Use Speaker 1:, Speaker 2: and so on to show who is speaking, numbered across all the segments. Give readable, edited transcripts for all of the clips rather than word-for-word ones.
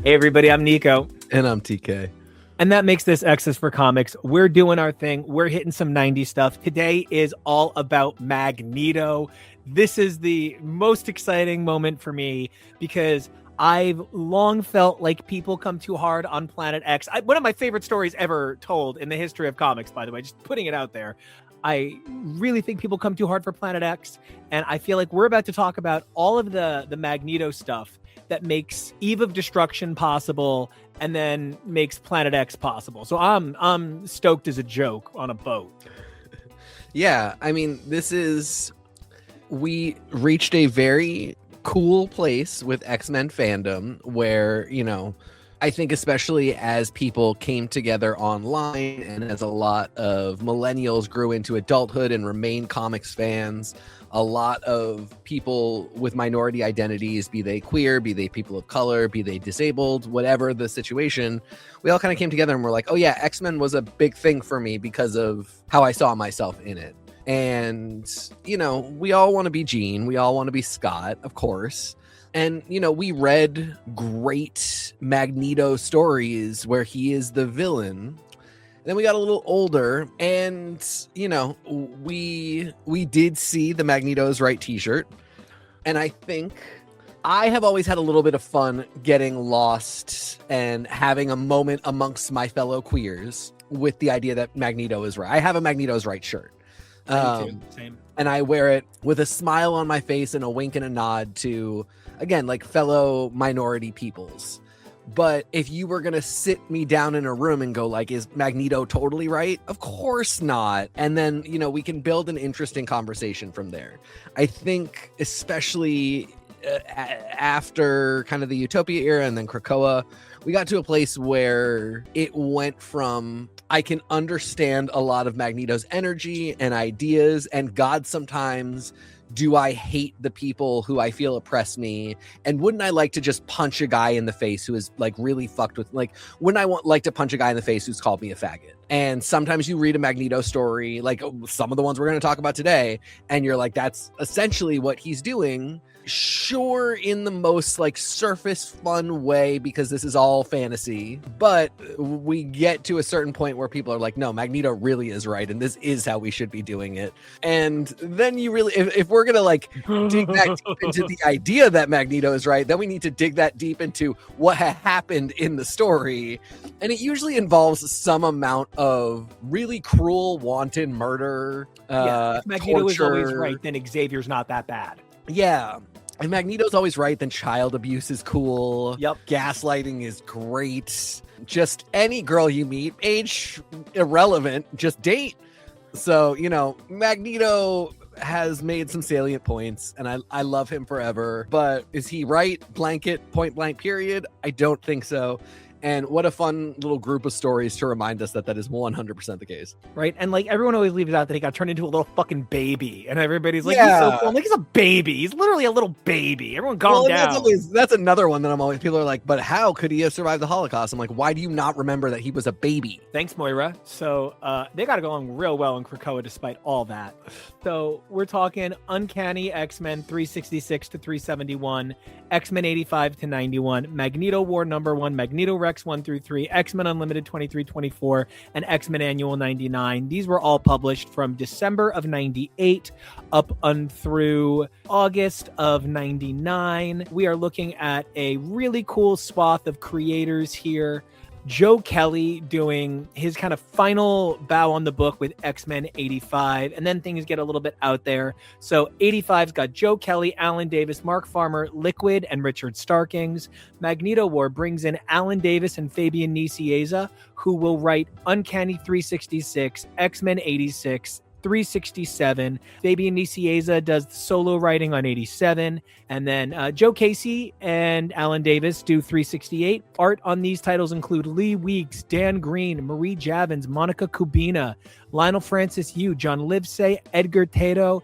Speaker 1: Hey everybody, I'm Nico.
Speaker 2: And I'm TK.
Speaker 1: And that makes this X's for Comics. We're doing our thing. We're hitting some 90s stuff. Today is all about Magneto. This is the most exciting moment for me because I've long felt like people come too hard on Planet X. One of my favorite stories ever told in the history of comics, by the way, just putting it out there. I really think people come too hard for Planet X. And I feel like we're about to talk about all of the Magneto stuff that makes Eve of Destruction possible and then makes Planet X possible. So I'm stoked as a joke on a boat.
Speaker 2: Yeah, I mean, we reached a very cool place with X-Men fandom where, I think especially as people came together online and as a lot of millennials grew into adulthood and remained comics fans, a lot of people with minority identities, be they queer, be they people of color, be they disabled, whatever the situation, we all kind of came together and were like, oh yeah, X-Men was a big thing for me because of how I saw myself in it. And, we all want to be Jean. We all want to be Scott, of course. And, we read great Magneto stories where he is the villain. Then we got a little older and, we did see the Magneto's Right t-shirt. And I think I have always had a little bit of fun getting lost and having a moment amongst my fellow queers with the idea that Magneto is right. I have a Magneto's Right shirt.
Speaker 1: Same.
Speaker 2: And I wear it with a smile on my face and a wink and a nod to, again, like fellow minority peoples. But if you were going to sit me down in a room and go like, is Magneto totally right? Of course not. And then, we can build an interesting conversation from there. I think especially after kind of the Utopia era and then Krakoa, we got to a place where it went from, I can understand a lot of Magneto's energy and ideas, and God, sometimes do I hate the people who I feel oppress me? And wouldn't I like to just punch a guy in the face who is like really fucked with, like, wouldn't I like to punch a guy in the face who's called me a faggot? And sometimes you read a Magneto story, like some of the ones we're going to talk about today, and you're like, that's essentially what he's doing. Sure, in the most like surface fun way, because this is all fantasy, but we get to a certain point where people are like, no, Magneto really is right, and this is how we should be doing it. And then you really, if we're gonna like dig that deep into the idea that Magneto is right, then we need to dig that deep into what happened in the story, and it usually involves some amount of really cruel, wanton murder.
Speaker 1: If Magneto
Speaker 2: torture.
Speaker 1: is always right, then Xavier's not that bad.
Speaker 2: Yeah. And Magneto's always right, then child abuse is cool.
Speaker 1: Yep.
Speaker 2: Gaslighting is great. Just any girl you meet, age irrelevant, just date. So, Magneto has made some salient points, and I love him forever. But is he right? Blanket, point blank, period? I don't think so. And what a fun little group of stories to remind us that is 100% the case.
Speaker 1: Right. And like everyone always leaves out that he got turned into a little fucking baby. And everybody's like, he's so cool. I'm like, he's a baby. He's literally a little baby. Everyone calm down.
Speaker 2: That's another one that I'm always, people are like, but how could he have survived the Holocaust? I'm like, why do you not remember that he was a baby?
Speaker 1: Thanks, Moira. So they got to go along real well in Krakoa despite all that. So we're talking Uncanny X-Men 366 to 371, X-Men 85 to 91, Magneto War #1, Magneto Rex 1 through 3, X-Men Unlimited 23-24, and X-Men Annual 99. These were all published from December of 98 up through August of 99. We are looking at a really cool swath of creators here. Joe Kelly doing his kind of final bow on the book with X-Men 85, and then things get a little bit out there. So 85's got Joe Kelly, Alan Davis, Mark Farmer, Liquid, and Richard Starkings. Magneto War brings in Alan Davis and Fabian Nicieza, who will write Uncanny 366, X-Men 86, 367. Fabian Nicieza does the solo writing on 87. And then Joe Casey and Alan Davis do 368. Art on these titles include Lee Weeks, Dan Green, Marie Javins, Monica Kubina, Lionel Francis Yu, John Livesey, Edgar Tato,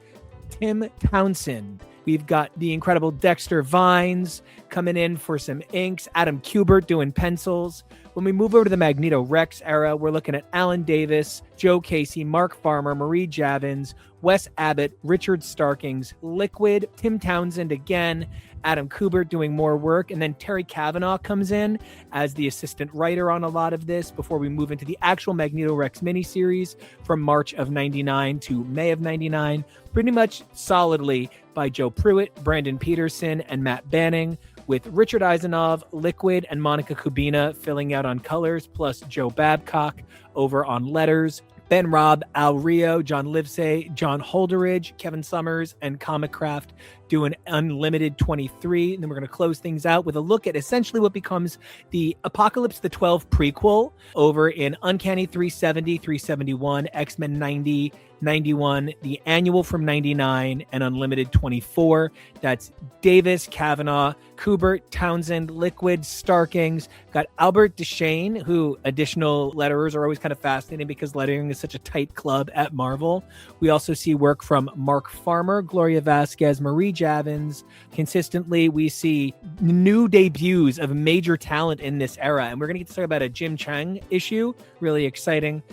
Speaker 1: Tim Townsend. We've got the incredible Dexter Vines coming in for some inks, Adam Kubert doing pencils. When we move over to the Magneto Rex era, we're looking at Alan Davis, Joe Casey, Mark Farmer, Marie Javins, Wes Abbott, Richard Starkings, Liquid, Tim Townsend again, Adam Kubert doing more work. And then Terry Cavanaugh comes in as the assistant writer on a lot of this before we move into the actual Magneto Rex miniseries from March of 99 to May of 99, pretty much solidly by Joe Pruitt, Brandon Peterson, and Matt Banning, with Richard Eisenov, Liquid, and Monica Kubina filling out on colors, plus Joe Babcock over on letters. Ben Robb, Al Rio, John Livesay, John Holderidge, Kevin Summers, and Comic Craft doing Unlimited 23. And then we're going to close things out with a look at essentially what becomes the Apocalypse the 12 prequel over in Uncanny 370, 371, X-Men 90, 91, the annual from 99, and Unlimited 24. That's Davis, Cavanaugh, Kubert, Townsend, Liquid, Starkings. Got Albert Deshane, who additional letterers are always kind of fascinating because lettering is such a tight club at Marvel. We also see work from Mark Farmer, Gloria Vasquez, Marie Javins. Consistently, we see new debuts of major talent in this era. And we're going to get to talk about a Jim Chang issue. Really exciting.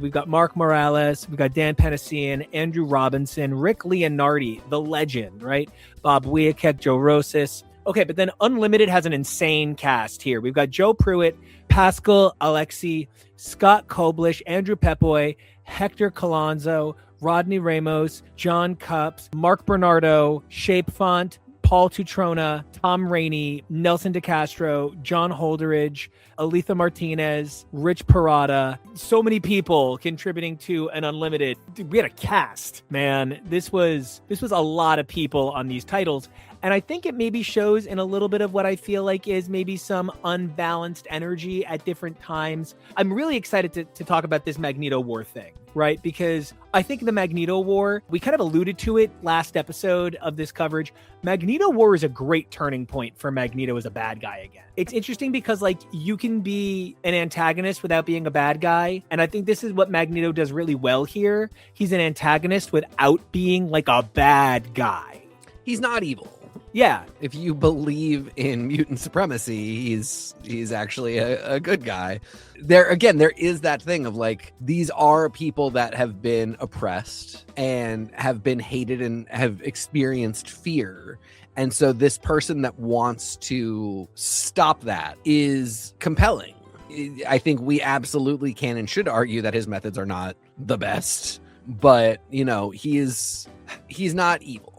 Speaker 1: We've got Mark Morales, we've got Dan Panasian, Andrew Robinson, Rick Leonardi, the legend, right? Bob Wiacek, Joe Rosas. Okay, but then Unlimited has an insane cast here. We've got Joe Pruitt, Pascal Alexi, Scott Koblish, Andrew Pepoy, Hector Colonzo, Rodney Ramos, John Cups, Mark Bernardo, Shapefont, Paul Tutrona, Tom Rainey, Nelson DeCastro, John Holderidge, Aletha Martinez, Rich Parada. So many people contributing to an Unlimited. Dude, we had a cast, man. This was a lot of people on these titles. And I think it maybe shows in a little bit of what I feel like is maybe some unbalanced energy at different times. I'm really excited to talk about this Magneto War thing, right? Because I think the Magneto War, we kind of alluded to it last episode of this coverage. Magneto War is a great turning point for Magneto as a bad guy again. It's interesting because like you can be an antagonist without being a bad guy. And I think this is what Magneto does really well here. He's an antagonist without being like a bad guy.
Speaker 2: He's not evil.
Speaker 1: Yeah.
Speaker 2: If you believe in mutant supremacy, he's actually a good guy. There is that thing of like, these are people that have been oppressed and have been hated and have experienced fear. And so this person that wants to stop that is compelling. I think we absolutely can and should argue that his methods are not the best, but you know, he's not evil.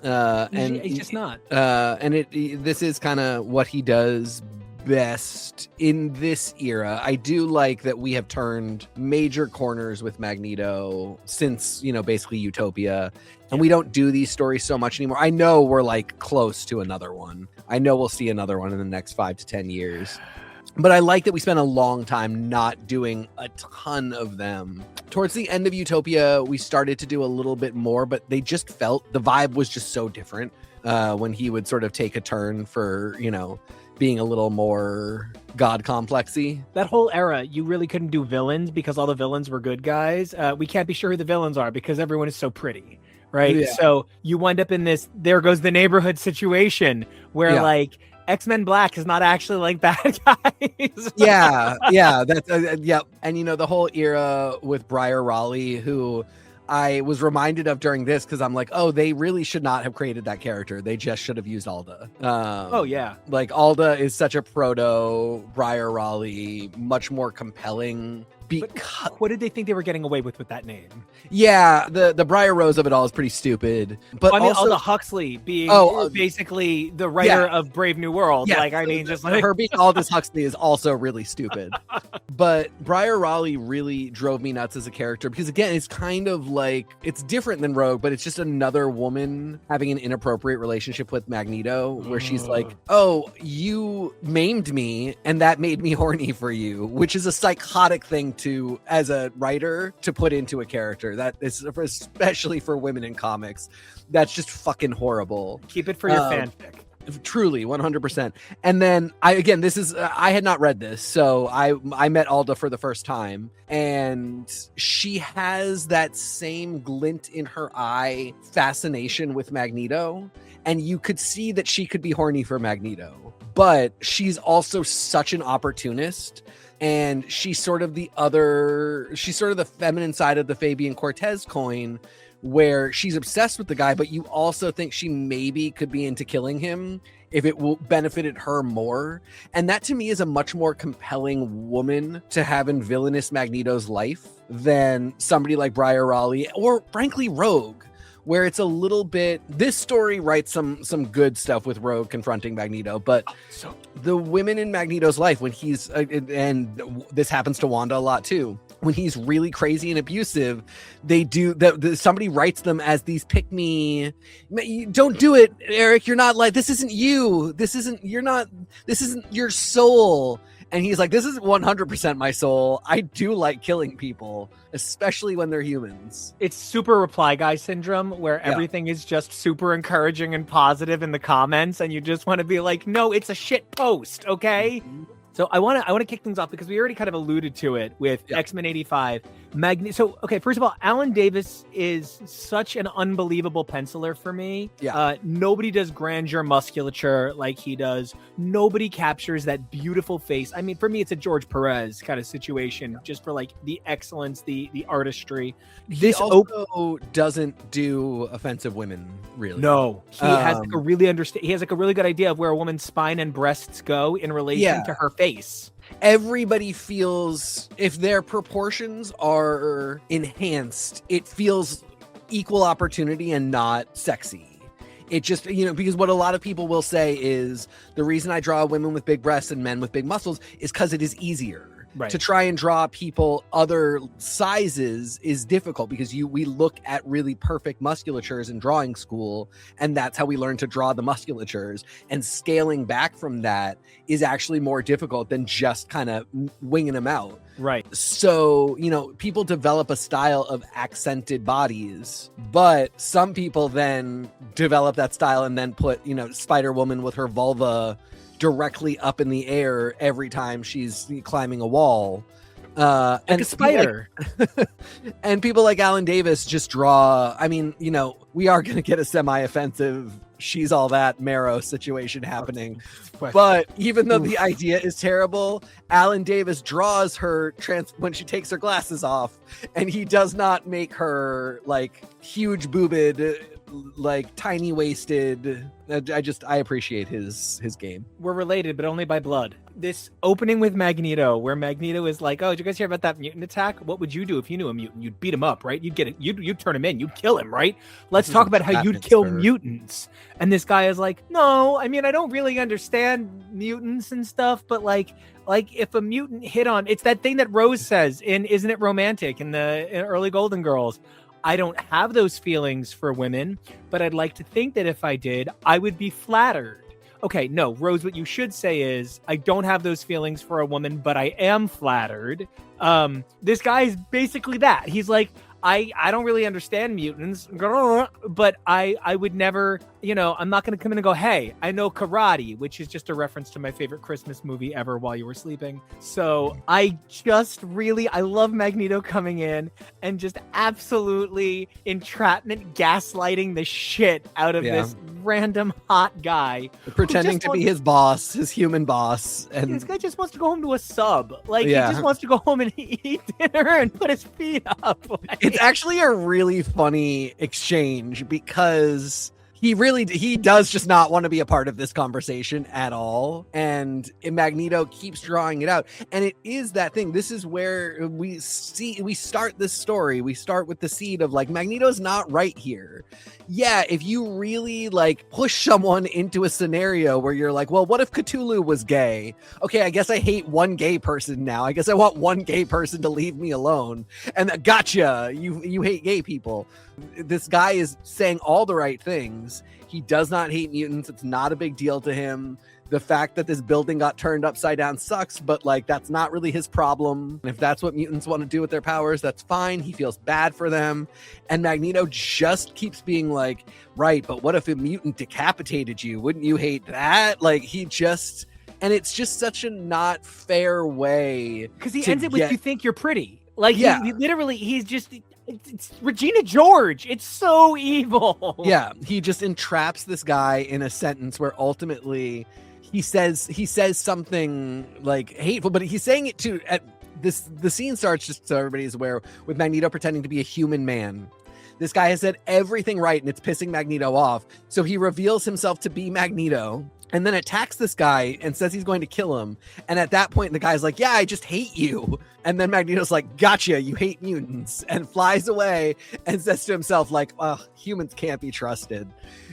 Speaker 2: And
Speaker 1: he's just not.
Speaker 2: This is kind of what he does best in this era. I do like that we have turned major corners with Magneto since, you know, basically Utopia, and we don't do these stories so much anymore. I know we're like close to another one. I know we'll see another one in the next 5 to 10 years. But I like that we spent a long time not doing a ton of them. Towards the end of Utopia, we started to do a little bit more, but they just felt the vibe was just so different when he would sort of take a turn for, you know, being a little more god complexy.
Speaker 1: That whole era, you really couldn't do villains because all the villains were good guys. We can't be sure who the villains are because everyone is so pretty, right? Yeah. So you wind up in this, there goes the neighborhood situation where like, X-Men Black is not actually like bad guys. yeah.
Speaker 2: That's And you know, the whole era with Briar Raleigh, who I was reminded of during this because I'm like, oh, they really should not have created that character. They just should have used Alda. Like Alda is such a proto Briar Raleigh, much more compelling.
Speaker 1: Because what did they think they were getting away with that name?
Speaker 2: Yeah, the Briar Rose of it all is pretty stupid. But
Speaker 1: I mean,
Speaker 2: also
Speaker 1: Alda Huxley being basically the writer of Brave New World. Yeah, like, I mean, just like
Speaker 2: her being Aldous Huxley is also really stupid. But Briar Raleigh really drove me nuts as a character because, again, it's kind of like, it's different than Rogue, but it's just another woman having an inappropriate relationship with Magneto where she's like, oh, you maimed me and that made me horny for you, which is a psychotic thing to, as a writer, to put into a character. That is, especially for women in comics, that's just fucking horrible.
Speaker 1: Keep it for your fanfic.
Speaker 2: Truly, 100%. And then I had not read this, so I met Alda for the first time, and she has that same glint in her eye fascination with Magneto, and you could see that she could be horny for Magneto, but she's also such an opportunist. And she's sort of the feminine side of the Fabian Cortez coin, where she's obsessed with the guy, but you also think she maybe could be into killing him if it will benefited her more. And that to me is a much more compelling woman to have in villainous Magneto's life than somebody like Briar Raleigh or frankly Rogue, where it's a little bit, this story writes some good stuff with Rogue confronting Magneto, but the women in Magneto's life when he's and this happens to Wanda a lot too, when he's really crazy and abusive, they do that. Somebody writes them as these pick me. Don't do it, Eric. You're not like, this isn't you. This isn't your soul. And he's like, this is 100% my soul. I do like killing people, especially when they're humans.
Speaker 1: It's super reply guy syndrome where everything is just super encouraging and positive in the comments. And you just want to be like, no, it's a shit post. Okay. Mm-hmm. So I want to kick things off because we already kind of alluded to it with X-Men 85. So, okay, first of all, Alan Davis is such an unbelievable penciler for me. Yeah. Nobody does grandeur musculature like he does. Nobody captures that beautiful face. I mean, for me, it's a George Perez kind of situation, just for like the excellence, the artistry.
Speaker 2: He also doesn't do offensive women, really.
Speaker 1: No, he has like a really good idea of where a woman's spine and breasts go in relation to her face.
Speaker 2: Everybody feels, if their proportions are enhanced, it feels equal opportunity and not sexy. It just, because what a lot of people will say is the reason I draw women with big breasts and men with big muscles is because it is easier. Right. To try and draw people other sizes is difficult because we look at really perfect musculatures in drawing school, and that's how we learn to draw the musculatures. And scaling back from that is actually more difficult than just kind of winging them out.
Speaker 1: Right.
Speaker 2: So, people develop a style of accented bodies, but some people then develop that style and then put, Spider-Woman with her vulva directly up in the air every time she's climbing a wall.
Speaker 1: And a spider.
Speaker 2: And people like Alan Davis just draw, we are going to get a semi-offensive she's all that Marrow situation happening. But even though the idea is terrible, Alan Davis draws her when she takes her glasses off, and he does not make her like huge boobed, like tiny waisted. I appreciate his game.
Speaker 1: We're related, but only by blood. This opening with Magneto, where Magneto is like, "Oh, did you guys hear about that mutant attack? What would you do if you knew a mutant? You'd beat him up, right? You'd get it. You'd turn him in. You'd kill him, right? Let's talk about how you'd kill mutants." And this guy is like, "No, I don't really understand mutants and stuff, but like if a mutant hit on, it's that thing that Rose says in Isn't It Romantic in the early Golden Girls." I don't have those feelings for women, but I'd like to think that if I did, I would be flattered. Okay, no, Rose, what you should say is, I don't have those feelings for a woman, but I am flattered. This guy is basically that. He's like, I don't really understand mutants, but I would never, I'm not going to come in and go, hey, I know karate, which is just a reference to my favorite Christmas movie ever, While You Were Sleeping. So I love Magneto coming in and just absolutely entrapment gaslighting the shit out of this random hot guy.
Speaker 2: Pretending to be his boss, his human boss. And
Speaker 1: this guy just wants to go home to a sub. He just wants to go home and eat dinner and put his feet up.
Speaker 2: It's actually a really funny exchange because he does just not want to be a part of this conversation at all. And Magneto keeps drawing it out. And it is that thing. This is where we start this story. We start with the seed of like, Magneto's not right here. Yeah, if you really like push someone into a scenario where you're like, well, what if Cthulhu was gay? Okay, I guess I hate one gay person now. I guess I want one gay person to leave me alone. And gotcha, you hate gay people. This guy is saying all the right things. He does not hate mutants. It's not a big deal to him. The fact that this building got turned upside down sucks, but like that's not really his problem. And if that's what mutants want to do with their powers, that's fine. He feels bad for them. And Magneto just keeps being like, right, but what if a mutant decapitated you? Wouldn't you hate that? Like and it's just such a not fair way.
Speaker 1: Because he ends it with, you think you're pretty. Like he literally, it's Regina George. It's so evil.
Speaker 2: Yeah, he just entraps this guy in a sentence where ultimately he says something like hateful, but he's saying it the scene starts, just so everybody's aware, with Magneto pretending to be a human man. This guy has said everything right and it's pissing Magneto off. So he reveals himself to be Magneto and then attacks this guy and says he's going to kill him. And at that point, the guy's like, yeah, I just hate you. And then Magneto's like, gotcha, you hate mutants, and flies away and says to himself, like, humans can't be trusted.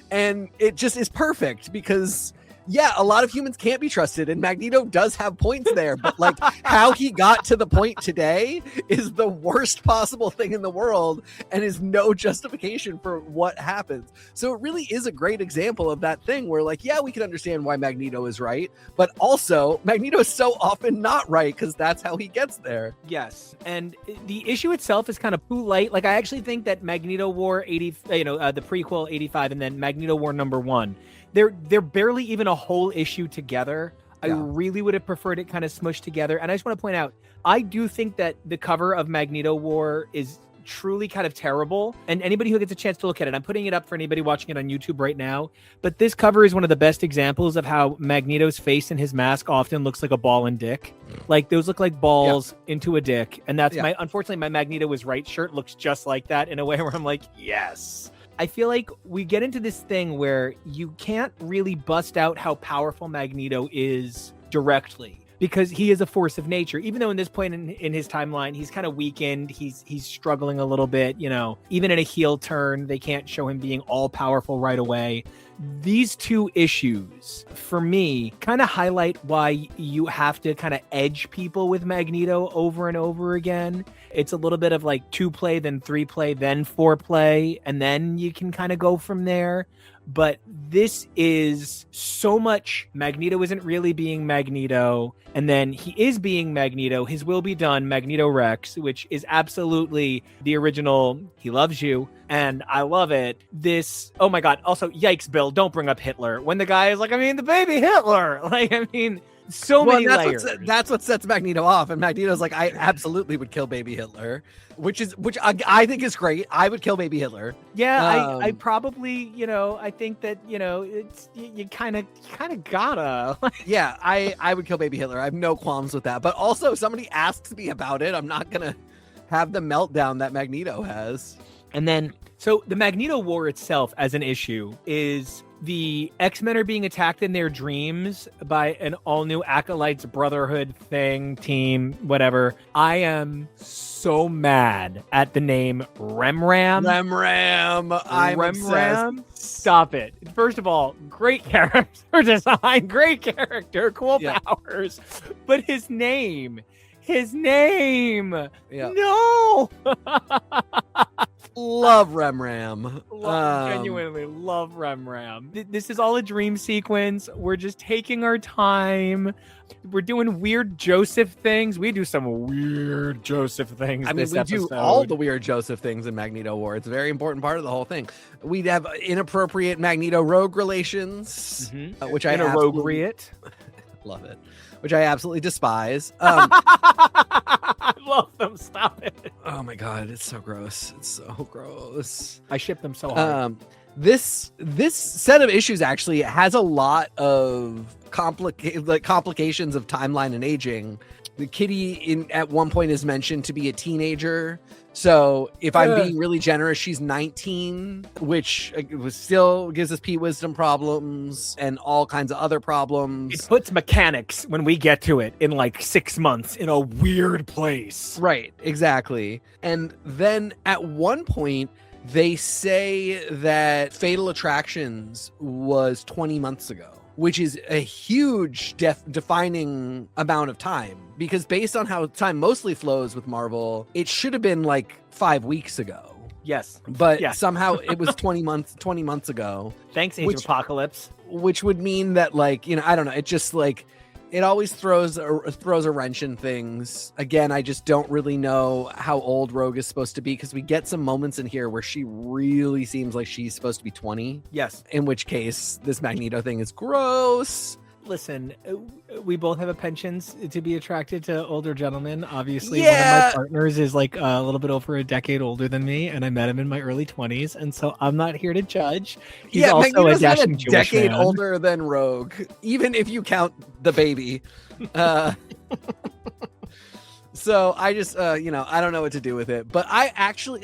Speaker 2: And it just is perfect because, yeah, a lot of humans can't be trusted, and Magneto does have points there, but like how he got to the point today is the worst possible thing in the world and is no justification for what happens. So it really is a great example of that thing where, like, yeah, we can understand why Magneto is right, but also Magneto is so often not right because that's how he gets there.
Speaker 1: Yes, and the issue itself is kind of too light. Like, I actually think that Magneto War 80, the prequel 85, and then Magneto War #1, they're barely even a whole issue together. Yeah. I really would have preferred it kind of smushed together. And I just want to point out, I do think that the cover of Magneto War is truly kind of terrible. And anybody who gets a chance to look at it, I'm putting it up for anybody watching it on YouTube right now. But this cover is one of the best examples of how Magneto's face and his mask often looks like a ball and dick. Like, those look like balls into a dick. And that's unfortunately, my Magneto Was Right shirt looks just like that in a way where I'm like, yes. I feel like we get into this thing where you can't really bust out how powerful Magneto is directly because he is a force of nature. Even though in this point in his timeline, he's kind of weakened, he's struggling a little bit, even in a heel turn, they can't show him being all powerful right away. These two issues, for me, kind of highlight why you have to kind of edge people with Magneto over and over again. It's a little bit of like 2-play, then 3-play, then 4-play, and then you can kind of go from there. But this is so much Magneto isn't really being Magneto, and then he is being Magneto. His will be done, Magneto Rex, which is absolutely the original He Loves You, and I love it. This, oh my God, also, yikes, Bill, don't bring up Hitler. When the guy is like, the baby Hitler. Many layers.
Speaker 2: That's what sets Magneto off, and Magneto's like, I absolutely would kill baby Hitler, which I think is great. I would kill baby Hitler.
Speaker 1: Yeah, I probably, I think that, it's you kind of gotta.
Speaker 2: Yeah, I would kill baby Hitler. I have no qualms with that. But also, somebody asks me about it, I'm not gonna have the meltdown that Magneto has.
Speaker 1: And then, so the Magneto War itself as an issue is the X-Men are being attacked in their dreams by an all-new Acolytes Brotherhood thing, team, whatever. I am so mad at the name Remram.
Speaker 2: I'm obsessed.
Speaker 1: Stop it. First of all, great character design, great character, cool powers. But his name. No.
Speaker 2: Love Remram.
Speaker 1: Genuinely love Remram. This is all a dream sequence. We're just taking our time. We're doing weird Joseph things. We do some weird Joseph things.
Speaker 2: We do all the weird Joseph things in Magneto War. It's a very important part of the whole thing. We'd have inappropriate Magneto-Rogue relations, which I love it. Which I absolutely despise.
Speaker 1: I love them. Stop it.
Speaker 2: Oh my God, it's so gross. It's so gross.
Speaker 1: I ship them so hard.
Speaker 2: This set of issues actually has a lot of complications of timeline and aging. The Kitty at one point is mentioned to be a teenager. So if I'm being really generous, she's 19, which still gives us P-Wisdom problems and all kinds of other problems.
Speaker 1: It puts mechanics, when we get to it, in like 6 months in a weird place.
Speaker 2: Right, exactly. And then at one point, they say that Fatal Attractions was 20 months ago, which is a huge defining amount of time, because based on how time mostly flows with Marvel, it should have been like 5 weeks ago.
Speaker 1: Yes.
Speaker 2: But somehow it was 20 months ago.
Speaker 1: Thanks, Age of Apocalypse.
Speaker 2: Which would mean that, like, I don't know, it just like it always throws a wrench in things. Again, I just don't really know how old Rogue is supposed to be, because we get some moments in here where she really seems like she's supposed to be 20.
Speaker 1: Yes.
Speaker 2: In which case, this Magneto thing is gross.
Speaker 1: Listen, we both have a penchant to be attracted to older gentlemen. Obviously, one of my partners is like a little bit over a decade older than me, and I met him in my early 20s, and so I'm not here to judge. He's also
Speaker 2: Magneto's
Speaker 1: a dashing
Speaker 2: a decade
Speaker 1: man.
Speaker 2: older than Rogue, even if you count the baby. So I just, I don't know what to do with it. But I actually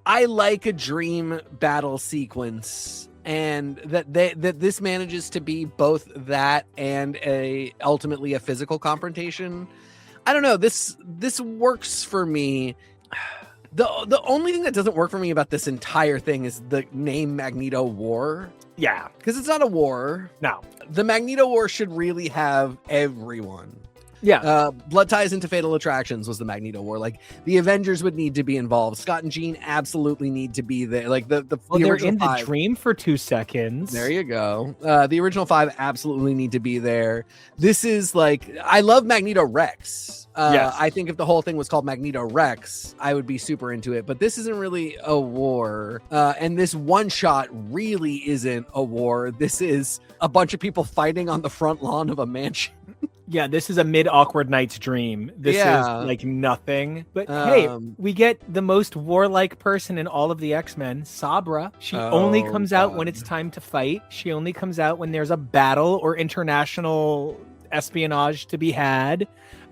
Speaker 2: I like a dream battle sequence, and that this manages to be both that and ultimately a physical confrontation. I don't know. This works for me. The only thing that doesn't work for me about this entire thing is the name Magneto War.
Speaker 1: Yeah,
Speaker 2: because it's not a war.
Speaker 1: No,
Speaker 2: the Magneto War should really have everyone.
Speaker 1: Yeah.
Speaker 2: Blood Ties into Fatal Attractions was the Magneto War. Like, the Avengers would need to be involved. Scott and Jean absolutely need to be there. Like, the
Speaker 1: they're in the dream for 2 seconds.
Speaker 2: There you go. The original 5 absolutely need to be there. This is like, I love Magneto Rex.
Speaker 1: Yes.
Speaker 2: I think if the whole thing was called Magneto Rex, I would be super into it. But this isn't really a war. And this one shot really isn't a war. This is a bunch of people fighting on the front lawn of a mansion.
Speaker 1: Yeah, this is a mid-awkward night's dream. This is like nothing. But hey, we get the most warlike person in all of the X-Men, Sabra. She only comes out when it's time to fight. She only comes out when there's a battle or international espionage to be had.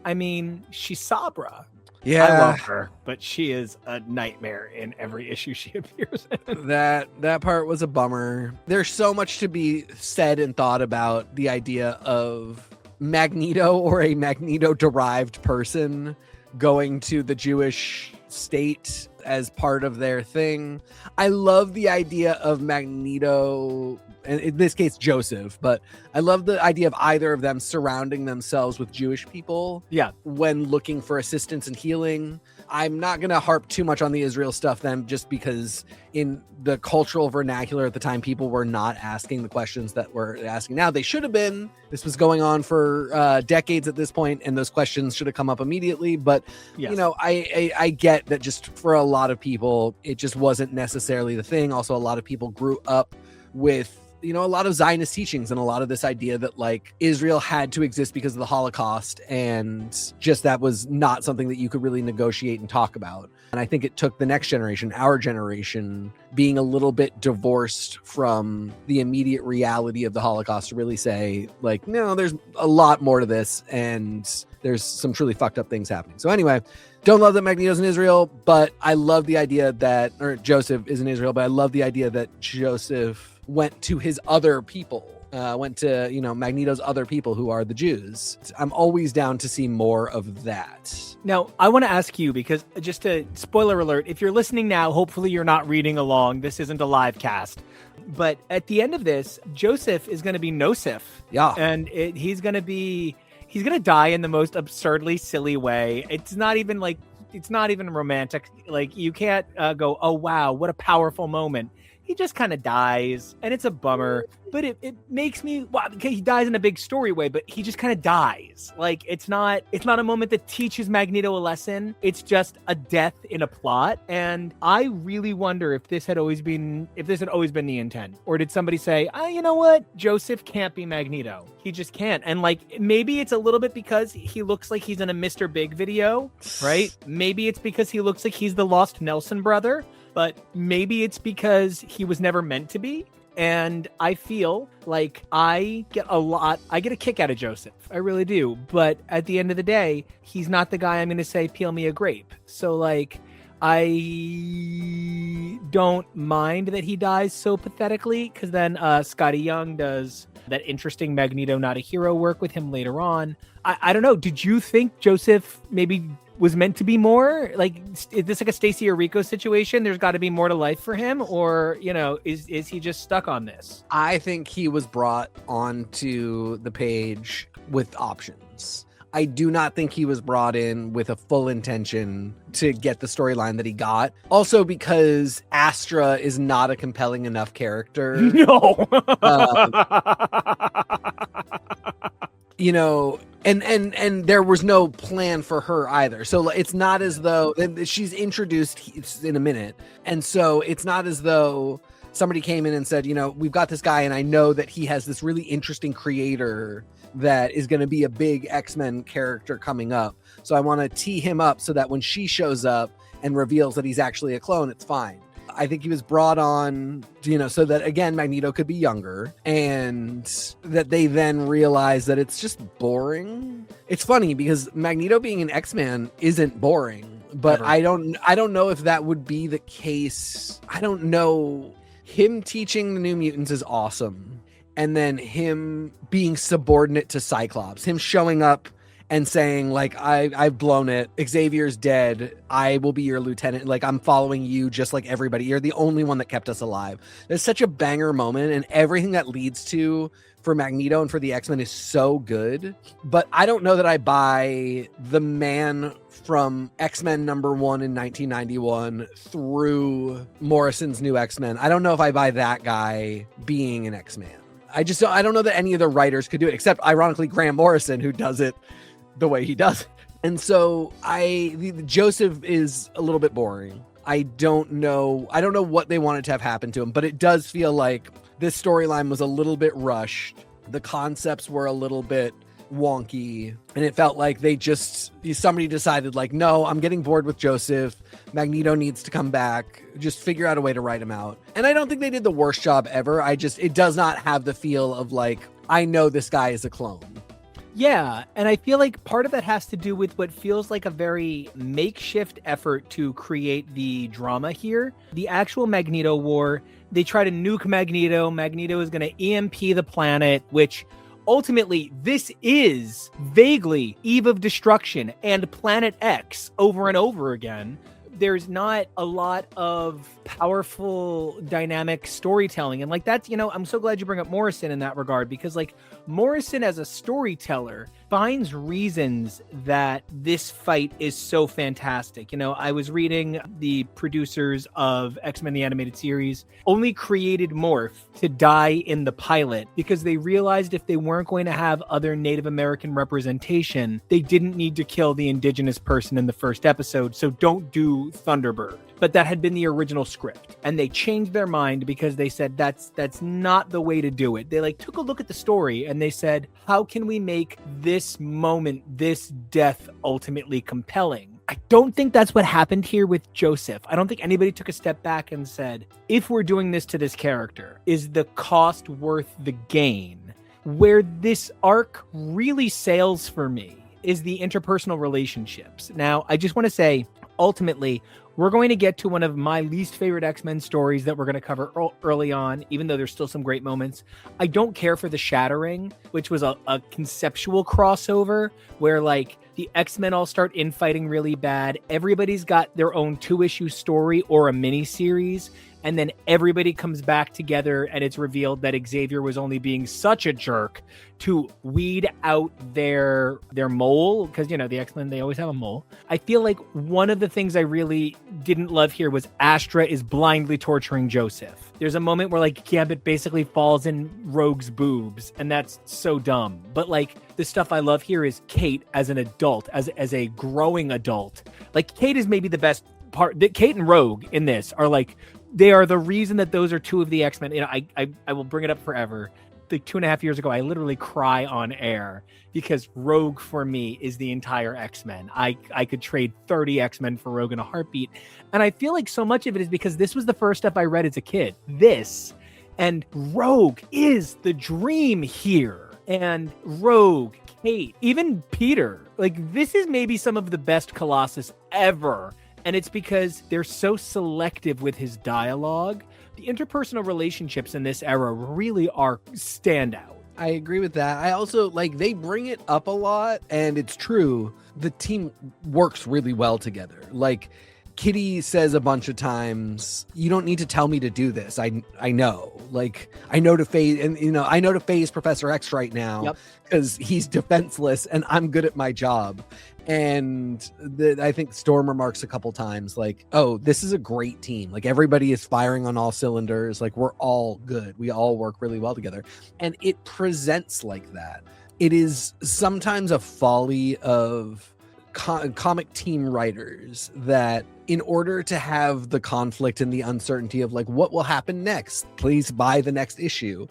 Speaker 1: I mean, she's Sabra.
Speaker 2: Yeah,
Speaker 1: I love her, but she is a nightmare in every issue she appears in.
Speaker 2: That part was a bummer. There's so much to be said and thought about the idea of Magneto or a Magneto-derived person going to the Jewish state as part of their thing. I love the idea of Magneto, and in this case Joseph, but I love the idea of either of them surrounding themselves with Jewish people when looking for assistance and healing. I'm not going to harp too much on the Israel stuff then, just because in the cultural vernacular at the time, people were not asking the questions that we're asking now. They should have been. This was going on for decades at this point, and those questions should have come up immediately. But, I get that just for a lot of people, it just wasn't necessarily the thing. Also, a lot of people grew up with a lot of Zionist teachings and a lot of this idea that like Israel had to exist because of the Holocaust, and just that was not something that you could really negotiate and talk about. And I think it took the next generation, our generation, being a little bit divorced from the immediate reality of the Holocaust to really say like, no, there's a lot more to this, and there's some truly fucked up things happening. So anyway, don't love that Magneto's in Israel, but I love the idea that, or Joseph is in Israel, but I love the idea that Joseph went to his other people, went to, Magneto's other people who are the Jews. I'm always down to see more of that.
Speaker 1: Now, I want to ask you, because just a spoiler alert, if you're listening now, hopefully you're not reading along. This isn't a live cast. But at the end of this, Joseph is going to be Nosif.
Speaker 2: Yeah.
Speaker 1: And he's going to die in the most absurdly silly way. It's not even romantic. Like, you can't go, oh, wow, what a powerful moment. He just kind of dies, and it's a bummer, but it makes me, he dies in a big story way, but he just kind of dies. Like, it's not a moment that teaches Magneto a lesson. It's just a death in a plot. And I really wonder if this had always been the intent, or did somebody say, you know what? Joseph can't be Magneto. He just can't. And like, maybe it's a little bit because he looks like he's in a Mr. Big video, right? Maybe it's because he looks like he's the lost Nelson brother. But maybe it's because he was never meant to be. And I feel like I get a kick out of Joseph. I really do. But at the end of the day, he's not the guy I'm going to say, peel me a grape. So like, I don't mind that he dies so pathetically, because then Scotty Young does that interesting Magneto Not a Hero work with him later on. I don't know. Did you think Joseph maybe was meant to be more? Like, is this like a Stacey or Rico situation? There's got to be more to life for him, or is he just stuck on this?
Speaker 2: I think he was brought onto the page with options. I do not think he was brought in with a full intention to get the storyline that he got. Also because Astra is not a compelling enough character.
Speaker 1: No.
Speaker 2: And there was no plan for her either. So it's not as though she's introduced in a minute. And so it's not as though somebody came in and said, we've got this guy, and I know that he has this really interesting creator that is going to be a big X-Men character coming up. So I want to tee him up so that when she shows up and reveals that he's actually a clone, it's fine. I think he was brought on, so that again, Magneto could be younger, and that they then realize that it's just boring. It's funny because Magneto being an X-Man isn't boring, but
Speaker 1: Never.
Speaker 2: I don't know if that would be the case. I don't know. Him teaching the New Mutants is awesome. And then him being subordinate to Cyclops, him showing up and saying, like, I've blown it. Xavier's dead. I will be your lieutenant. Like, I'm following you just like everybody. You're the only one that kept us alive. There's such a banger moment, and everything that leads to for Magneto and for the X-Men is so good. But I don't know that I buy the man from X-Men #1 in 1991 through Morrison's New X-Men. I don't know if I buy that guy being an X-Man. I don't know that any of the writers could do it, except ironically Grant Morrison, who does it the way he does it. And so Joseph is a little bit boring. I don't know what they wanted to have happen to him, but it does feel like this storyline was a little bit rushed. The concepts were a little bit wonky, and it felt like somebody decided, like, no, I'm getting bored with Joseph. Magneto needs to come back. Just figure out a way to write him out. And I don't think they did the worst job ever. It does not have the feel of, like, I know this guy is a clone.
Speaker 1: Yeah, and I feel like part of that has to do with what feels like a very makeshift effort to create the drama here. The actual Magneto War, they try to nuke Magneto. Magneto is going to EMP the planet, which ultimately this is vaguely Eve of Destruction and Planet X over and over again. There's not a lot of powerful dynamic storytelling. And like that's, I'm so glad you bring up Morrison in that regard, because like Morrison as a storyteller finds reasons that this fight is so fantastic. I was reading the producers of X-Men the Animated Series only created Morph to die in the pilot because they realized if they weren't going to have other Native American representation, they didn't need to kill the indigenous person in the first episode. So don't do Thunderbird. But that had been the original script, and they changed their mind because they said that's not the way to do it. They took a look at the story and they said, how can we make this moment, this death ultimately compelling? I don't think that's what happened here with Joseph. I don't think anybody took a step back and said, if we're doing this to this character, is the cost worth the gain? Where this arc really sails for me is the interpersonal relationships. Now, I just want to say, ultimately, we're going to get to one of my least favorite X-Men stories that we're going to cover early on, even though there's still some great moments. I don't care for the Shattering, which was a conceptual crossover where the X-Men all start infighting really bad. Everybody's got their own 2-issue story or a mini series. And then everybody comes back together and it's revealed that Xavier was only being such a jerk to weed out their mole. Because, the X-Men, they always have a mole. I feel like one of the things I really didn't love here was Astra is blindly torturing Joseph. There's a moment where Gambit basically falls in Rogue's boobs, and that's so dumb. But the stuff I love here is Kate as an adult, as a growing adult. Kate is maybe the best part. Kate and Rogue in this are they are the reason that those are two of the X-Men. I will bring it up forever. 2.5 years ago, I literally cry on air because Rogue for me is the entire X-Men. I could trade 30 X-Men for Rogue in a heartbeat. And I feel like so much of it is because this was the first stuff I read as a kid. This. And Rogue is the dream here. And Rogue, Kate, even Peter. This is maybe some of the best Colossus ever. And it's because they're so selective with his dialogue. The interpersonal relationships in this era really are standout.
Speaker 2: I agree with that. I also they bring it up a lot, and it's true. The team works really well together. Kitty says a bunch of times, you don't need to tell me to do this. I know. I know to phase, and I know to phase Professor X right now because he's defenseless and I'm good at my job. And I think Storm remarks a couple times oh, this is a great team. Everybody is firing on all cylinders. We're all good. We all work really well together. And it presents like that. It is sometimes a folly of comic team writers that in order to have the conflict and the uncertainty of what will happen next, please buy the next issue.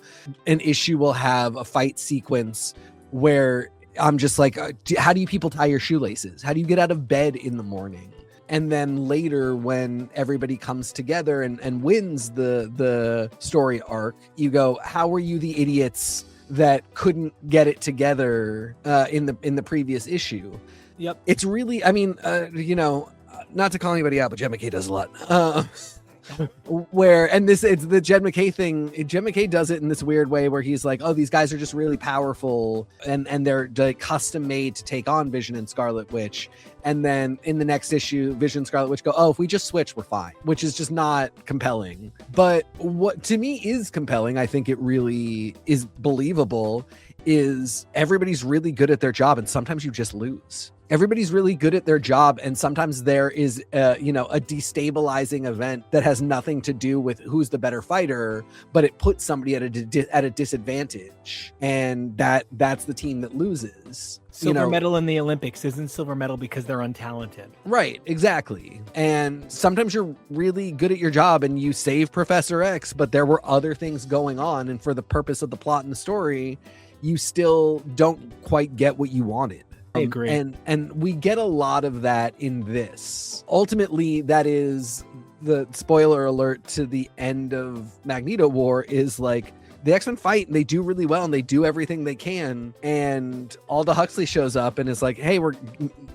Speaker 2: An issue will have a fight sequence where I'm just how do you people tie your shoelaces? How do you get out of bed in the morning? And then later, when everybody comes together and wins the story arc, you go, how were you the idiots that couldn't get it together in the previous issue?
Speaker 1: Yep.
Speaker 2: It's really, I mean, not to call anybody out, but Jed McKay does a lot. It's the Jed McKay thing. Jed McKay does it in this weird way where he's like, oh, these guys are just really powerful and they're like custom made to take on Vision and Scarlet Witch. And then in the next issue, Vision and Scarlet Witch go, oh, if we just switch, we're fine, which is just not compelling. But what to me is compelling, I think it really is believable, is everybody's really good at their job and sometimes you just lose. Everybody's really good at their job, and sometimes there is, a destabilizing event that has nothing to do with who's the better fighter, but it puts somebody at a disadvantage, and that's the team that loses.
Speaker 1: Silver medal in the Olympics isn't silver medal because they're untalented.
Speaker 2: Right, exactly. And sometimes you're really good at your job and you save Professor X, but there were other things going on, and for the purpose of the plot and the story, you still don't quite get what you wanted.
Speaker 1: I agree.
Speaker 2: And we get a lot of that in this. Ultimately, that is the spoiler alert to the end of Magneto War, is like the X-Men fight and they do really well and they do everything they can. And Aldous Huxley shows up and is like, hey,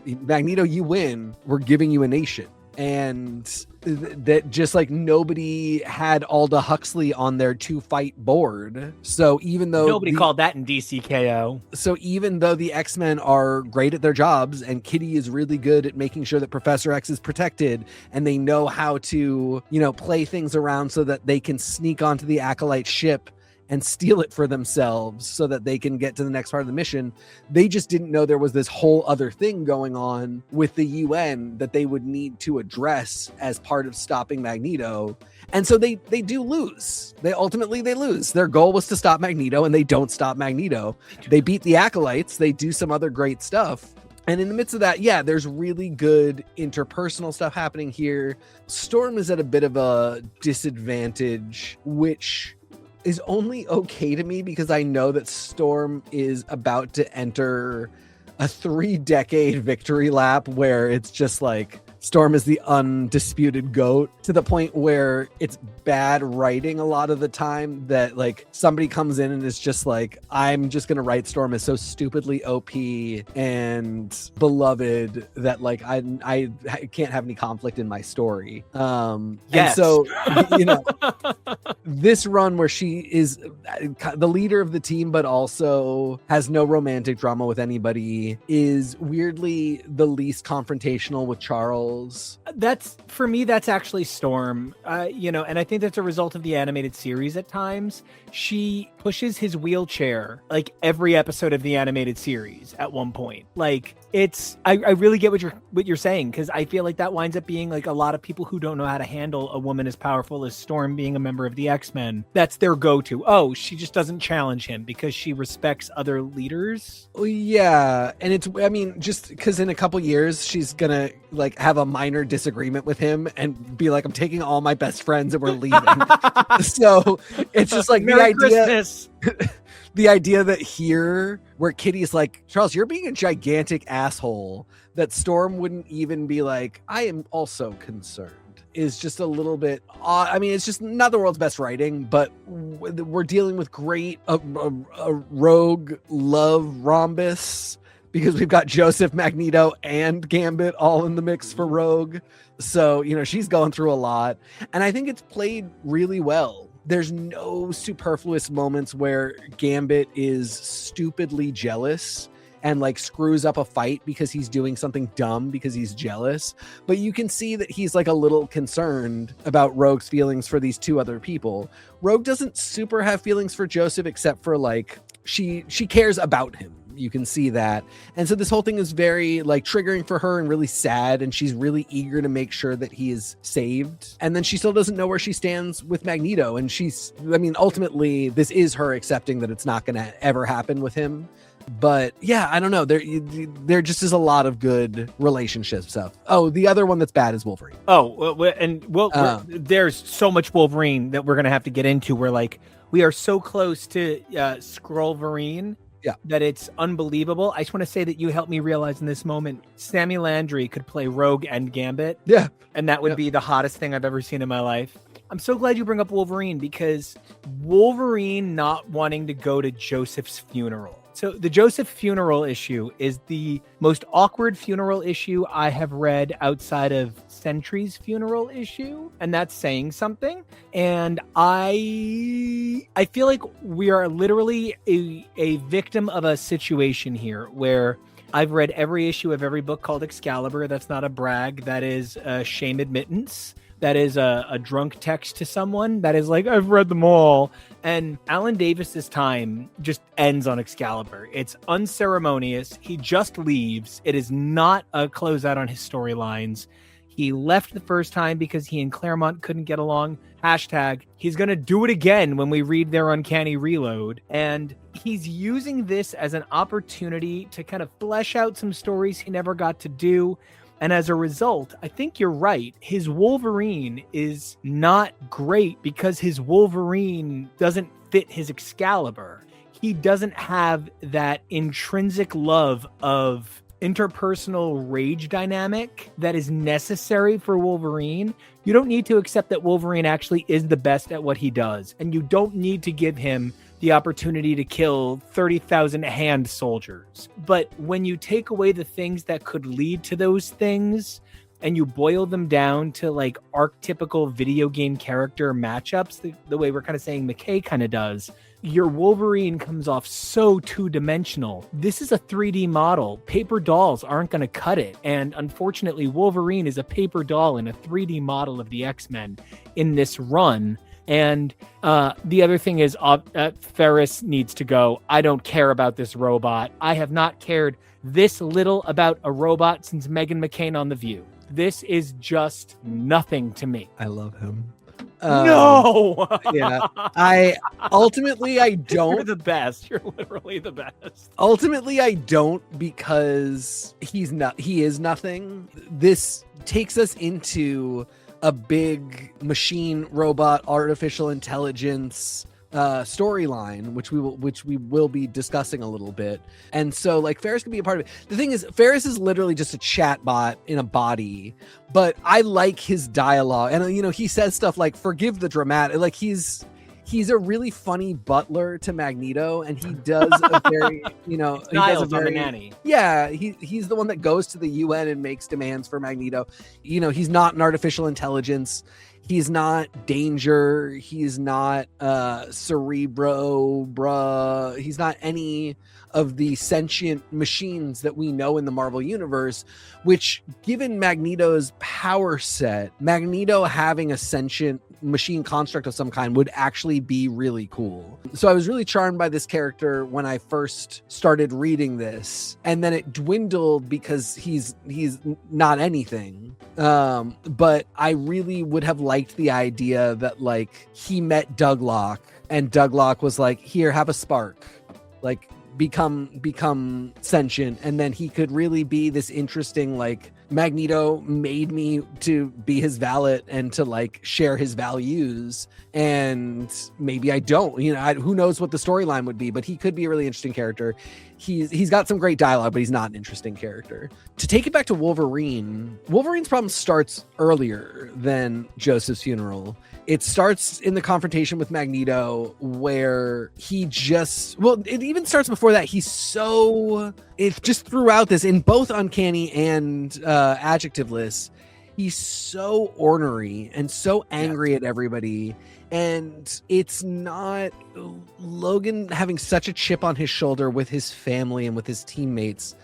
Speaker 2: Magneto, you win. We're giving you a nation. And that just like nobody had Aldous Huxley on their 2-fight board. So even though
Speaker 1: nobody called that in DCKO.
Speaker 2: So even though the X-Men are great at their jobs and Kitty is really good at making sure that Professor X is protected and they know how to, play things around so that they can sneak onto the Acolyte ship and steal it for themselves so that they can get to the next part of the mission, they just didn't know there was this whole other thing going on with the UN that they would need to address as part of stopping Magneto. And so they do lose. They lose. Their goal was to stop Magneto, and they don't stop Magneto. They beat the Acolytes. They do some other great stuff. And in the midst of that, there's really good interpersonal stuff happening here. Storm is at a bit of a disadvantage, which is only okay to me because I know that Storm is about to enter a 3-decade victory lap where it's just like Storm is the undisputed GOAT, to the point where it's bad writing a lot of the time that like somebody comes in and is just like, I'm just going to write Storm as so stupidly OP and beloved that like I can't have any conflict in my story.
Speaker 1: Yes.
Speaker 2: And so, this run where she is the leader of the team, but also has no romantic drama with anybody, is weirdly the least confrontational with Charles.
Speaker 1: That's actually Storm, and I think that's a result of the animated series. At times she pushes his wheelchair like every episode of the animated series at one point. Like I really get what you're saying, because I feel like that winds up being like a lot of people who don't know how to handle a woman as powerful as Storm being a member of the X-Men. That's their go-to. Oh, she just doesn't challenge him because she respects other leaders.
Speaker 2: Yeah, and just because in a couple years she's gonna like have a minor disagreement with him and be like, I'm taking all my best friends and we're leaving. So it's just like
Speaker 1: Merry Christmas.
Speaker 2: The idea that here where Kitty's like, Charles, you're being a gigantic asshole, that Storm wouldn't even be like, I am also concerned, is just a little bit odd. I mean, it's just not the world's best writing, but we're dealing with great a rogue love rhombus, because we've got Joseph, Magneto, and Gambit all in the mix for Rogue. So, she's going through a lot. And I think it's played really well. There's no superfluous moments where Gambit is stupidly jealous and like screws up a fight because he's doing something dumb because he's jealous. But you can see that he's like a little concerned about Rogue's feelings for these two other people. Rogue doesn't super have feelings for Joseph, except for like she cares about him. You can see that. And so this whole thing is very like triggering for her and really sad, and she's really eager to make sure that he is saved. And then she still doesn't know where she stands with Magneto, and ultimately this is her accepting that it's not going to ever happen with him. But yeah, I don't know, there just is a lot of good relationship stuff. Oh, the other one that's bad is Wolverine.
Speaker 1: There's so much Wolverine that we're going to have to get into. We're like, we are so close to Skrullverine. that it's unbelievable. I just want to say that you helped me realize in this moment, Sammy Landry could play Rogue and Gambit.
Speaker 2: Yeah.
Speaker 1: And that would be the hottest thing I've ever seen in my life. I'm so glad you bring up Wolverine, because Wolverine not wanting to go to Joseph's funeral. So the Joseph funeral issue is the most awkward funeral issue I have read outside of Sentry's funeral issue. And that's saying something. And I feel like we are literally a victim of a situation here where I've read every issue of every book called Excalibur. That's not a brag. That is a shame admittance. That is a drunk text to someone. That is like, I've read them all. And Alan Davis's time just ends on Excalibur. It's unceremonious. He just leaves. It is not a closeout on his storylines. He left the first time because he and Claremont couldn't get along. Hashtag, he's going to do it again when we read their Uncanny Reload. And he's using this as an opportunity to kind of flesh out some stories he never got to do. And as a result, I think you're right. His Wolverine is not great because his Wolverine doesn't fit his Excalibur. He doesn't have that intrinsic love of interpersonal rage dynamic that is necessary for Wolverine. You don't need to accept that Wolverine actually is the best at what he does. And you don't need to give him the opportunity to kill 30,000 hand soldiers. But when you take away the things that could lead to those things and you boil them down to like archetypical video game character matchups, the way we're kind of saying McKay kind of does, your Wolverine comes off so two-dimensional. This is a 3D model. Paper dolls aren't going to cut it. And unfortunately, Wolverine is a paper doll and a 3D model of the X-Men in this run. And the other thing is Ferris needs to go. I don't care about this robot. I have not cared this little about a robot since Meghan McCain on The View. This is just nothing to me.
Speaker 2: I love him.
Speaker 1: No!
Speaker 2: Yeah. I don't.
Speaker 1: You're the best. You're literally the best.
Speaker 2: Ultimately, I don't, because he is nothing. This takes us into a big machine, robot, artificial intelligence storyline, which we will be discussing a little bit. And so like Ferris can be a part of it. The thing is, Ferris is literally just a chat bot in a body, but I like his dialogue. And he says stuff like, forgive the dramatic, like he's a really funny butler to Magneto, and he does a very, he does a very,
Speaker 1: on the nanny.
Speaker 2: Yeah, he's the one that goes to the UN and makes demands for Magneto. He's not an artificial intelligence. He's not Danger. He's not Cerebro, bruh. He's not any of the sentient machines that we know in the Marvel Universe, which, given Magneto's power set, Magneto having a sentient machine construct of some kind would actually be really cool. So I was really charmed by this character when I first started reading this, and then it dwindled because he's not anything. But I really would have liked the idea that like he met Douglock and Douglock was like, here, have a spark, like become sentient, and then he could really be this interesting, like, Magneto made me to be his valet and to like share his values, and maybe I don't, who knows what the storyline would be, but he could be a really interesting character. He's got some great dialogue, but he's not an interesting character. To take it back to Wolverine's problem starts earlier than Joseph's funeral. It starts in the confrontation with Magneto, where it even starts before that. It's just throughout this, in both Uncanny and adjective lists, he's so ornery and so angry at everybody. And it's not Logan having such a chip on his shoulder with his family and with his teammates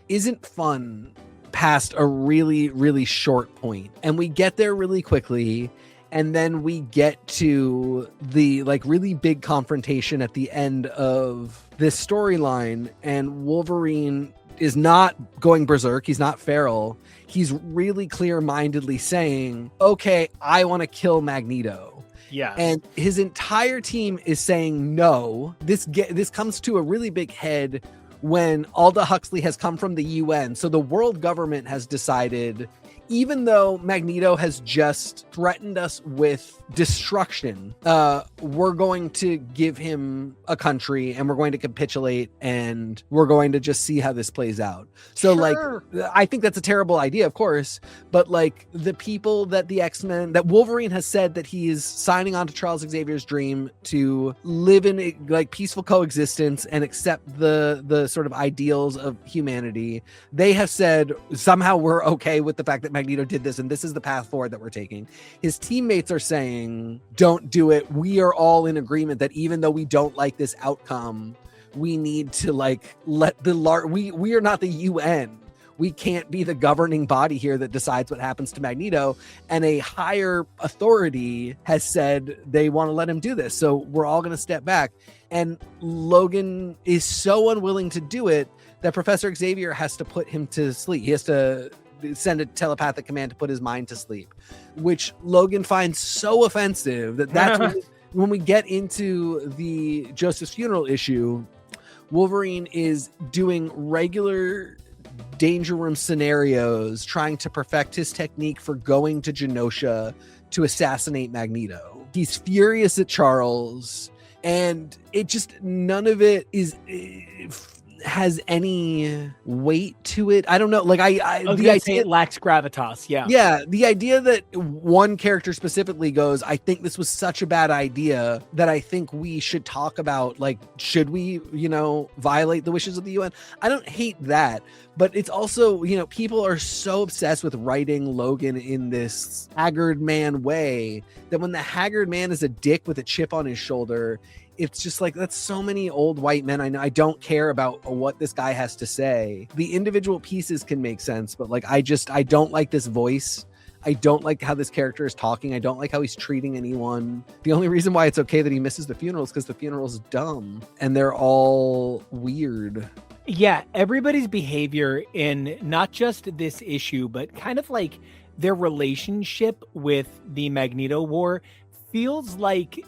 Speaker 2: isn't fun past a really, really short point. And we get there really quickly. And then we get to the like really big confrontation at the end of this storyline, and Wolverine is not going berserk. He's not feral. He's really clear-mindedly saying, okay, I want to kill Magneto.
Speaker 1: Yeah.
Speaker 2: And his entire team is saying no. This comes to a really big head when Aldous Huxley has come from the UN. So the world government has decided, even though Magneto has just threatened us with destruction, we're going to give him a country and we're going to capitulate and we're going to just see how this plays out. So like, I think that's a terrible idea, of course, but like the people that the X-Men, that Wolverine has said that he is signing on to Charles Xavier's dream to live in like peaceful coexistence and accept the sort of ideals of humanity. They have said somehow we're okay with the fact that Magneto did this and this is the path forward that we're taking. His teammates are saying, don't do it. We are all in agreement that even though we don't like this outcome, we need to like let we are not the UN. We can't be the governing body here that decides what happens to Magneto. And a higher authority has said they want to let him do this. So we're all going to step back. And Logan is so unwilling to do it that Professor Xavier has to put him to sleep. He has to send a telepathic command to put his mind to sleep, which Logan finds so offensive that's when we get into the Joseph's funeral issue. Wolverine is doing regular danger room scenarios, trying to perfect his technique for going to Genosha to assassinate Magneto. He's furious at Charles, and it just, none of it has any weight to it. I don't know. Like
Speaker 1: it lacks gravitas. Yeah.
Speaker 2: Yeah. The idea that one character specifically goes, I think this was such a bad idea that I think we should talk about, like, should we, violate the wishes of the UN? I don't hate that, but it's also, people are so obsessed with writing Logan in this haggard man way that when the haggard man is a dick with a chip on his shoulder, it's just like, that's so many old white men. I know I don't care about what this guy has to say. The individual pieces can make sense, but like, I don't like this voice. I don't like how this character is talking. I don't like how he's treating anyone. The only reason why it's okay that he misses the funeral is because the funeral is dumb and they're all weird.
Speaker 1: Yeah. Everybody's behavior in not just this issue, but kind of like their relationship with the Magneto War feels like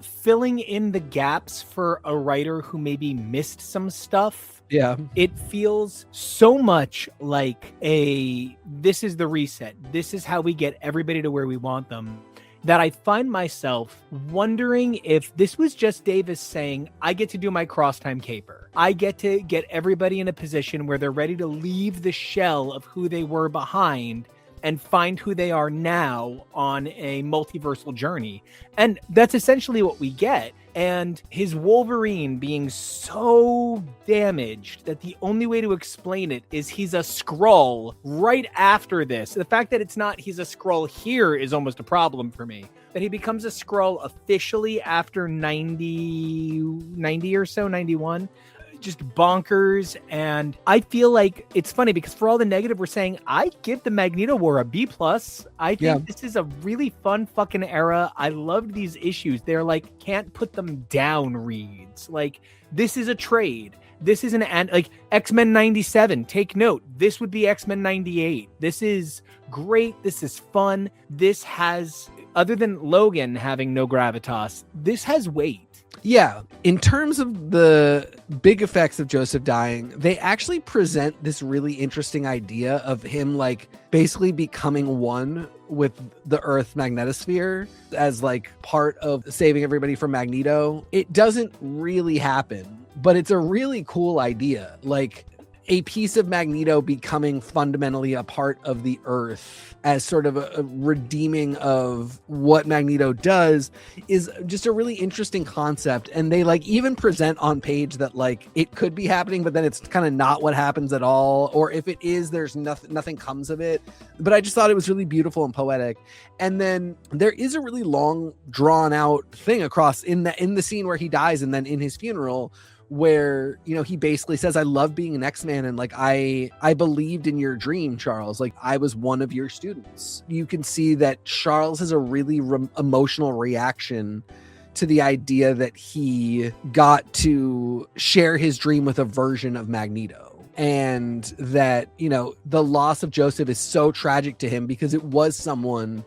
Speaker 1: filling in the gaps for a writer who maybe missed some stuff.
Speaker 2: Yeah.
Speaker 1: It feels so much like this is the reset. This is how we get everybody to where we want them, that I find myself wondering if this was just Davis saying, I get to do my cross-time caper. I get to get everybody in a position where they're ready to leave the shell of who they were behind and find who they are now on a multiversal journey. And that's essentially what we get. And his Wolverine being so damaged that the only way to explain it is he's a Skrull right after this. The fact that it's not he's a Skrull here is almost a problem for me. That he becomes a Skrull officially after 90 or so, 91. Just bonkers. And I feel like it's funny because for all the negative we're saying, I give the Magneto War a B+. I think this is a really fun fucking era. I loved these issues. They're like, can't put them down reads. Like, this is a trade. This is like X-Men 97. Take note. This would be X-Men 98. This is great. This is fun. This has, other than Logan having no gravitas, this has weight.
Speaker 2: Yeah. In terms of the big effects of Joseph dying, they actually present this really interesting idea of him like basically becoming one with the Earth magnetosphere as like part of saving everybody from Magneto. It doesn't really happen, but it's a really cool idea. Like a piece of Magneto becoming fundamentally a part of the Earth as sort of a redeeming of what Magneto does is just a really interesting concept. And they like even present on page that like it could be happening, but then it's kind of not what happens at all. Or if it is, there's nothing comes of it. But I just thought it was really beautiful and poetic. And then there is a really long drawn out thing across in the scene where he dies and then in his funeral, where, he basically says, I love being an X-Man. And like, I believed in your dream, Charles. Like I was one of your students. You can see that Charles has a really emotional reaction to the idea that he got to share his dream with a version of Magneto. And that, the loss of Joseph is so tragic to him because it was someone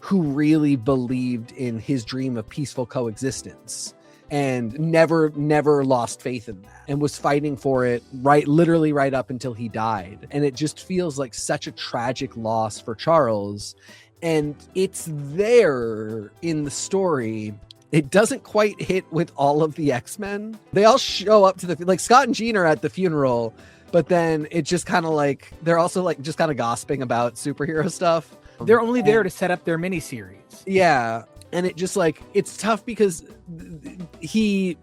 Speaker 2: who really believed in his dream of peaceful coexistence. and never lost faith in that and was fighting for it literally right up until he died. And it just feels like such a tragic loss for Charles. And it's there in the story. It doesn't quite hit with all of the X-Men. They all show up to like Scott and Jean are at the funeral, but then it just kind of like, they're also like just kind of gossiping about superhero stuff.
Speaker 1: They're only there to set up their miniseries.
Speaker 2: Yeah. And it just like, it's tough because he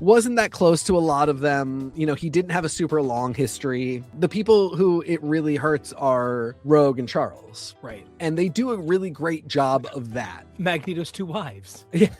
Speaker 2: wasn't that close to a lot of them. You know, he didn't have a super long history. The people who it really hurts are Rogue and Charles.
Speaker 1: Right.
Speaker 2: And they do a really great job of that.
Speaker 1: Magneto's two wives.
Speaker 2: Yeah.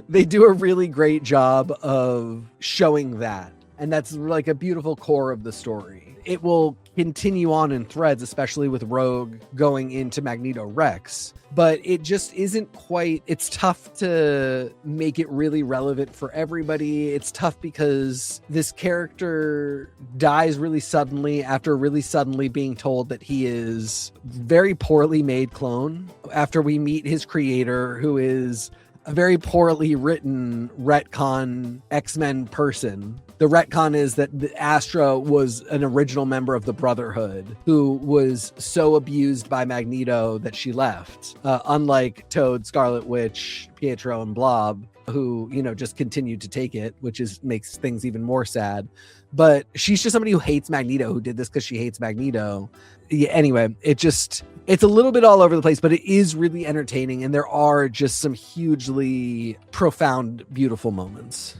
Speaker 2: They do a really great job of showing that. And that's like a beautiful core of the story. It will continue on in threads, especially with Rogue going into Magneto Rex. But it just isn't quite, it's tough to make it really relevant for everybody. It's tough because this character dies really suddenly after really suddenly being told that he is very poorly made clone. After we meet his creator, who is a very poorly written retcon X-Men person. The retcon is that Astra was an original member of the Brotherhood who was so abused by Magneto that she left. Unlike Toad, Scarlet Witch, Pietro, and Blob, who, you know, just continued to take it, which makes things even more sad. But she's just somebody who hates Magneto, who did this because she hates Magneto. Yeah, anyway, it's a little bit all over the place, but it is really entertaining. And there are just some hugely profound, beautiful moments.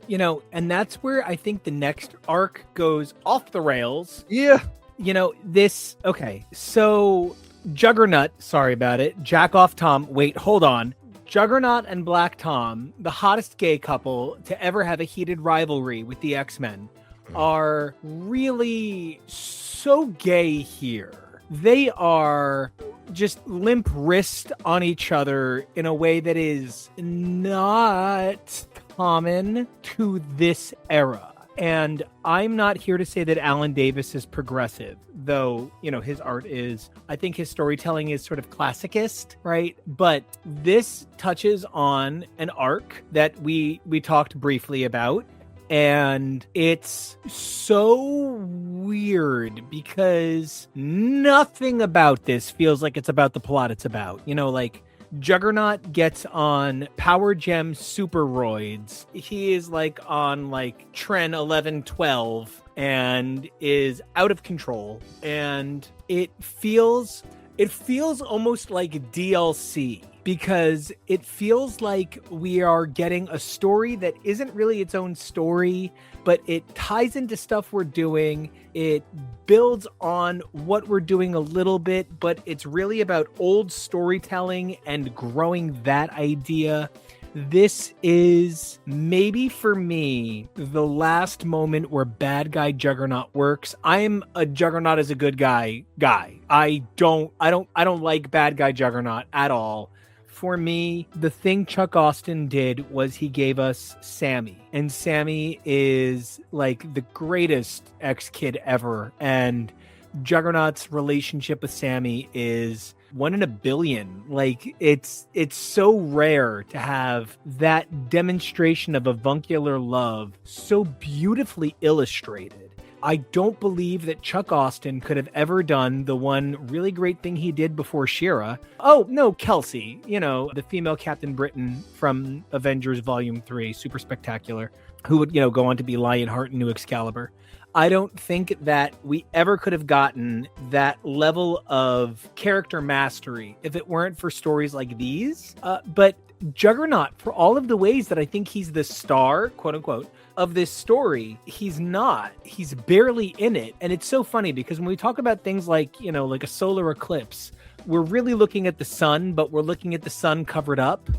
Speaker 1: You know, and that's where I think the next arc goes off the rails.
Speaker 2: Yeah.
Speaker 1: You know, okay, so Juggernaut, sorry about it, Jack off Tom, wait, hold on. Juggernaut and Black Tom, the hottest gay couple to ever have a heated rivalry with the X-Men, are really so gay here. They are just limp wrist on each other in a way that is not common to this era. And I'm not here to say that Alan Davis is progressive, though, you know, his art is, I think his storytelling is sort of classicist, right? But this touches on an arc that we talked briefly about. And it's so weird because nothing about this feels like it's about the plot it's about. You know, like Juggernaut gets on Power Gem Superroids. He is like on like Tren 1112 and is out of control. And it feels almost like DLC. Because it feels like we are getting a story that isn't really its own story, but it ties into stuff we're doing. It builds on what we're doing a little bit, but it's really about old storytelling and growing that idea. This is maybe for me the last moment where bad guy Juggernaut works. I'm a Juggernaut as a good guy. I don't like bad guy Juggernaut at all. For me, the thing Chuck Austen did was he gave us Sammy. And Sammy is like the greatest X-Kid ever. And Juggernaut's relationship with Sammy is 1 in a billion. Like it's so rare to have that demonstration of avuncular love so beautifully illustrated. I don't believe that Chuck Austen could have ever done the one really great thing he did before She-Ra. Oh, no, Kelsey, you know, the female Captain Britain from Avengers Volume 3, super spectacular, who would, you know, go on to be Lionheart in New Excalibur. I don't think that we ever could have gotten that level of character mastery if it weren't for stories like these. But Juggernaut, for all of the ways that I think he's the star, quote unquote, of this story, he's not. He's barely in it. And it's so funny because when we talk about things like, you know, like a solar eclipse, we're really looking at the sun, but we're looking at the sun covered up.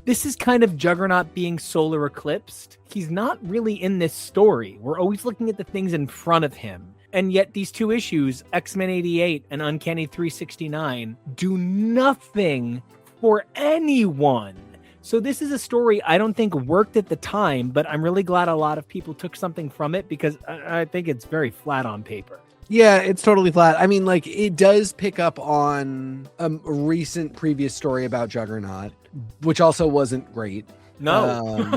Speaker 1: This is kind of Juggernaut being solar eclipsed. He's not really in this story. We're always looking at the things in front of him. And yet these two issues, X-Men 88 and Uncanny 369, do nothing for anyone So this is a story I don't think worked at the time, but I'm really glad a lot of people took something from it because I think it's very flat on paper.
Speaker 2: Yeah, it's totally flat. I mean, like, it does pick up on a recent previous story about Juggernaut, which also wasn't great.
Speaker 1: No.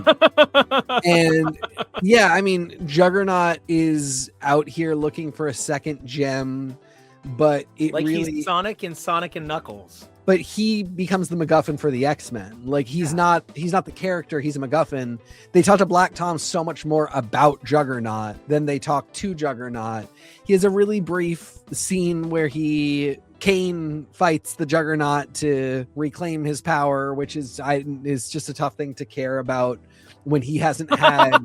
Speaker 2: And yeah, I mean, Juggernaut is out here looking for a second gem, but it
Speaker 1: like
Speaker 2: really...
Speaker 1: he's Sonic and Knuckles.
Speaker 2: But he becomes the MacGuffin for the X-Men. Like, he's not the character, he's a MacGuffin. They talk to Black Tom so much more about Juggernaut than they talk to Juggernaut. He has a really brief scene where Kane fights the Juggernaut to reclaim his power, which is just a tough thing to care about when he hasn't had...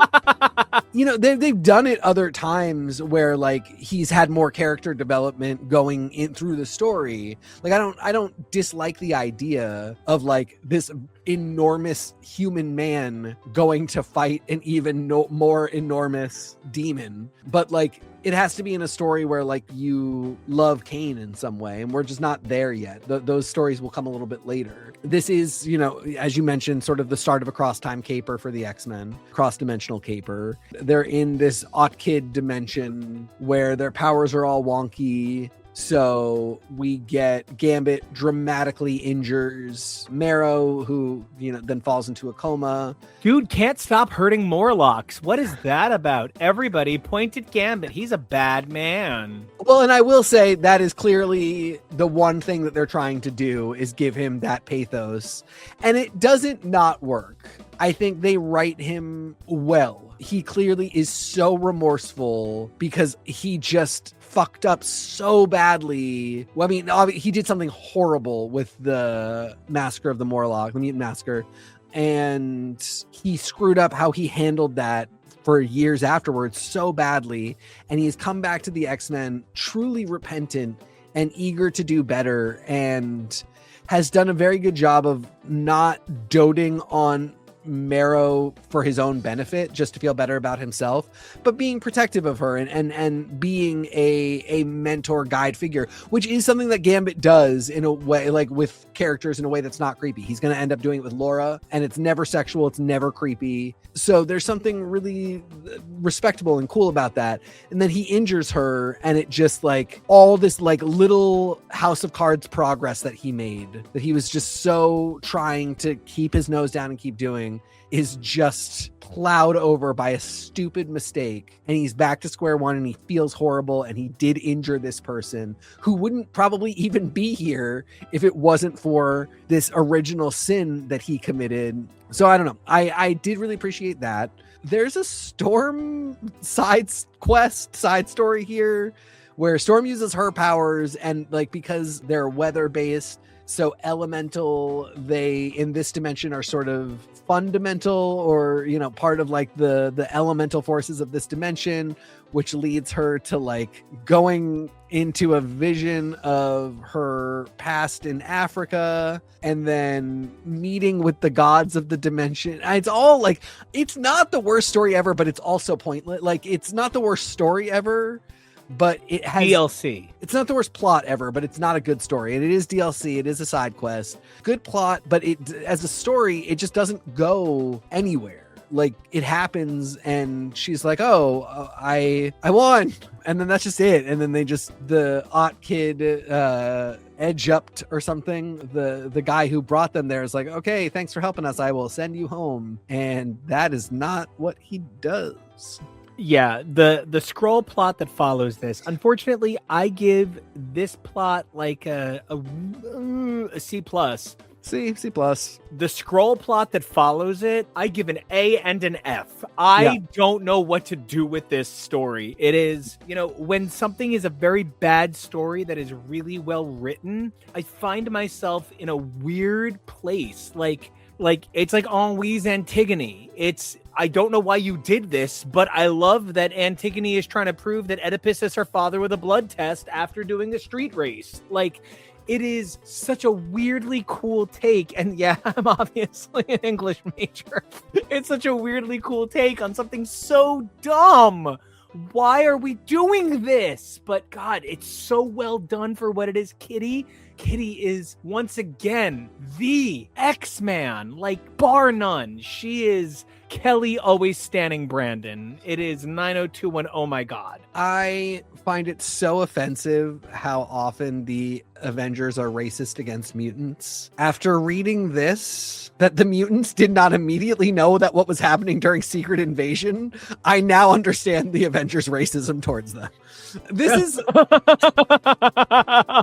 Speaker 2: You know, they've done it other times where, like, he's had more character development going in through the story. Like, I don't dislike the idea of, like, this enormous human man going to fight an even more enormous demon, but, like, it has to be in a story where, like, you love Kane in some way, and we're just not there yet. Those stories will come a little bit later. This is, you know, as you mentioned, sort of the start of a cross-time caper for the X-Men, cross-dimensional caper. They're in this Otkid dimension where their powers are all wonky. So we get Gambit dramatically injures Marrow, who, you know, then falls into a coma.
Speaker 1: Dude can't stop hurting Morlocks. What is that about? Everybody point at Gambit. He's a bad man.
Speaker 2: Well, and I will say that is clearly the one thing that they're trying to do is give him that pathos. And it doesn't not work. I think they write him well. He clearly is so remorseful because he just fucked up so badly. Well, I mean, he did something horrible with the Massacre of the Morlock, the Mutant Massacre, and he screwed up how he handled that for years afterwards so badly. And he's come back to the X-Men truly repentant and eager to do better, and has done a very good job of not doting on Marrow for his own benefit, just to feel better about himself, but being protective of her and being a mentor guide figure, which is something that Gambit does in a way, like with characters in a way that's not creepy. He's going to end up doing it with Laura, and it's never sexual, it's never creepy. So there's something really respectable and cool about that. And then he injures her, and it just, like, all this, like, little House of Cards progress that he made, that he was just so trying to keep his nose down and keep doing, is just plowed over by a stupid mistake. And he's back to square one, and he feels horrible, and he did injure this person who wouldn't probably even be here if it wasn't for this original sin that he committed. So I don't know. I did really appreciate that. There's a Storm side story here where Storm uses her powers, and, like, because they're weather based, so elemental, they in this dimension are sort of fundamental, or, you know, part of, like, the elemental forces of this dimension, which leads her to, like, going into a vision of her past in Africa and then meeting with the gods of the dimension. And it's all, like, it's not the worst story ever, but it's also pointless. Like, it's not the worst story ever, but it has
Speaker 1: DLC.
Speaker 2: It's not the worst plot ever, but it's not a good story. And it is DLC. It is a side quest. Good plot, but it, as a story, it just doesn't go anywhere. Like, it happens, and she's like, "Oh, I won," and then that's just it. And then they just, the Otkid edge upped or something. The guy who brought them there is like, "Okay, thanks for helping us. I will send you home," and that is not what he does.
Speaker 1: Yeah, the scroll plot that follows this. Unfortunately, I give this plot like a C+.
Speaker 2: C+.
Speaker 1: The scroll plot that follows it, I give an A and an F. I don't know what to do with this story. It is, you know, when something is a very bad story that is really well written, I find myself in a weird place. Like it's like Henri's Antigone. I don't know why you did this, but I love that Antigone is trying to prove that Oedipus is her father with a blood test after doing the street race. Like, it is such a weirdly cool take. And yeah, I'm obviously an English major. It's such a weirdly cool take on something so dumb. why are we doing this? But God, it's so well done for what it is. Kitty is once again the X-Man, like bar none. She is Kelly always standing Brandon. It is 90210. Oh my God.
Speaker 2: I find it so offensive how often the Avengers are racist against mutants. After reading this, that the mutants did not immediately know that what was happening during Secret Invasion, I now understand the Avengers' racism towards them. This is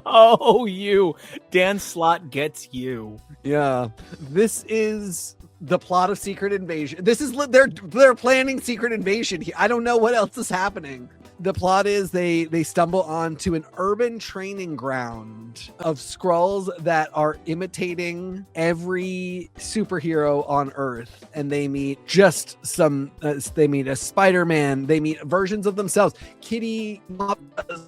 Speaker 1: oh, you Dan Slott gets you.
Speaker 2: Yeah, this is the plot of Secret Invasion. This is they're planning Secret Invasion. I don't know what else is happening. The plot is they stumble onto an urban training ground of Skrulls that are imitating every superhero on Earth, and they meet they meet a Spider-Man, they meet versions of themselves. Kitty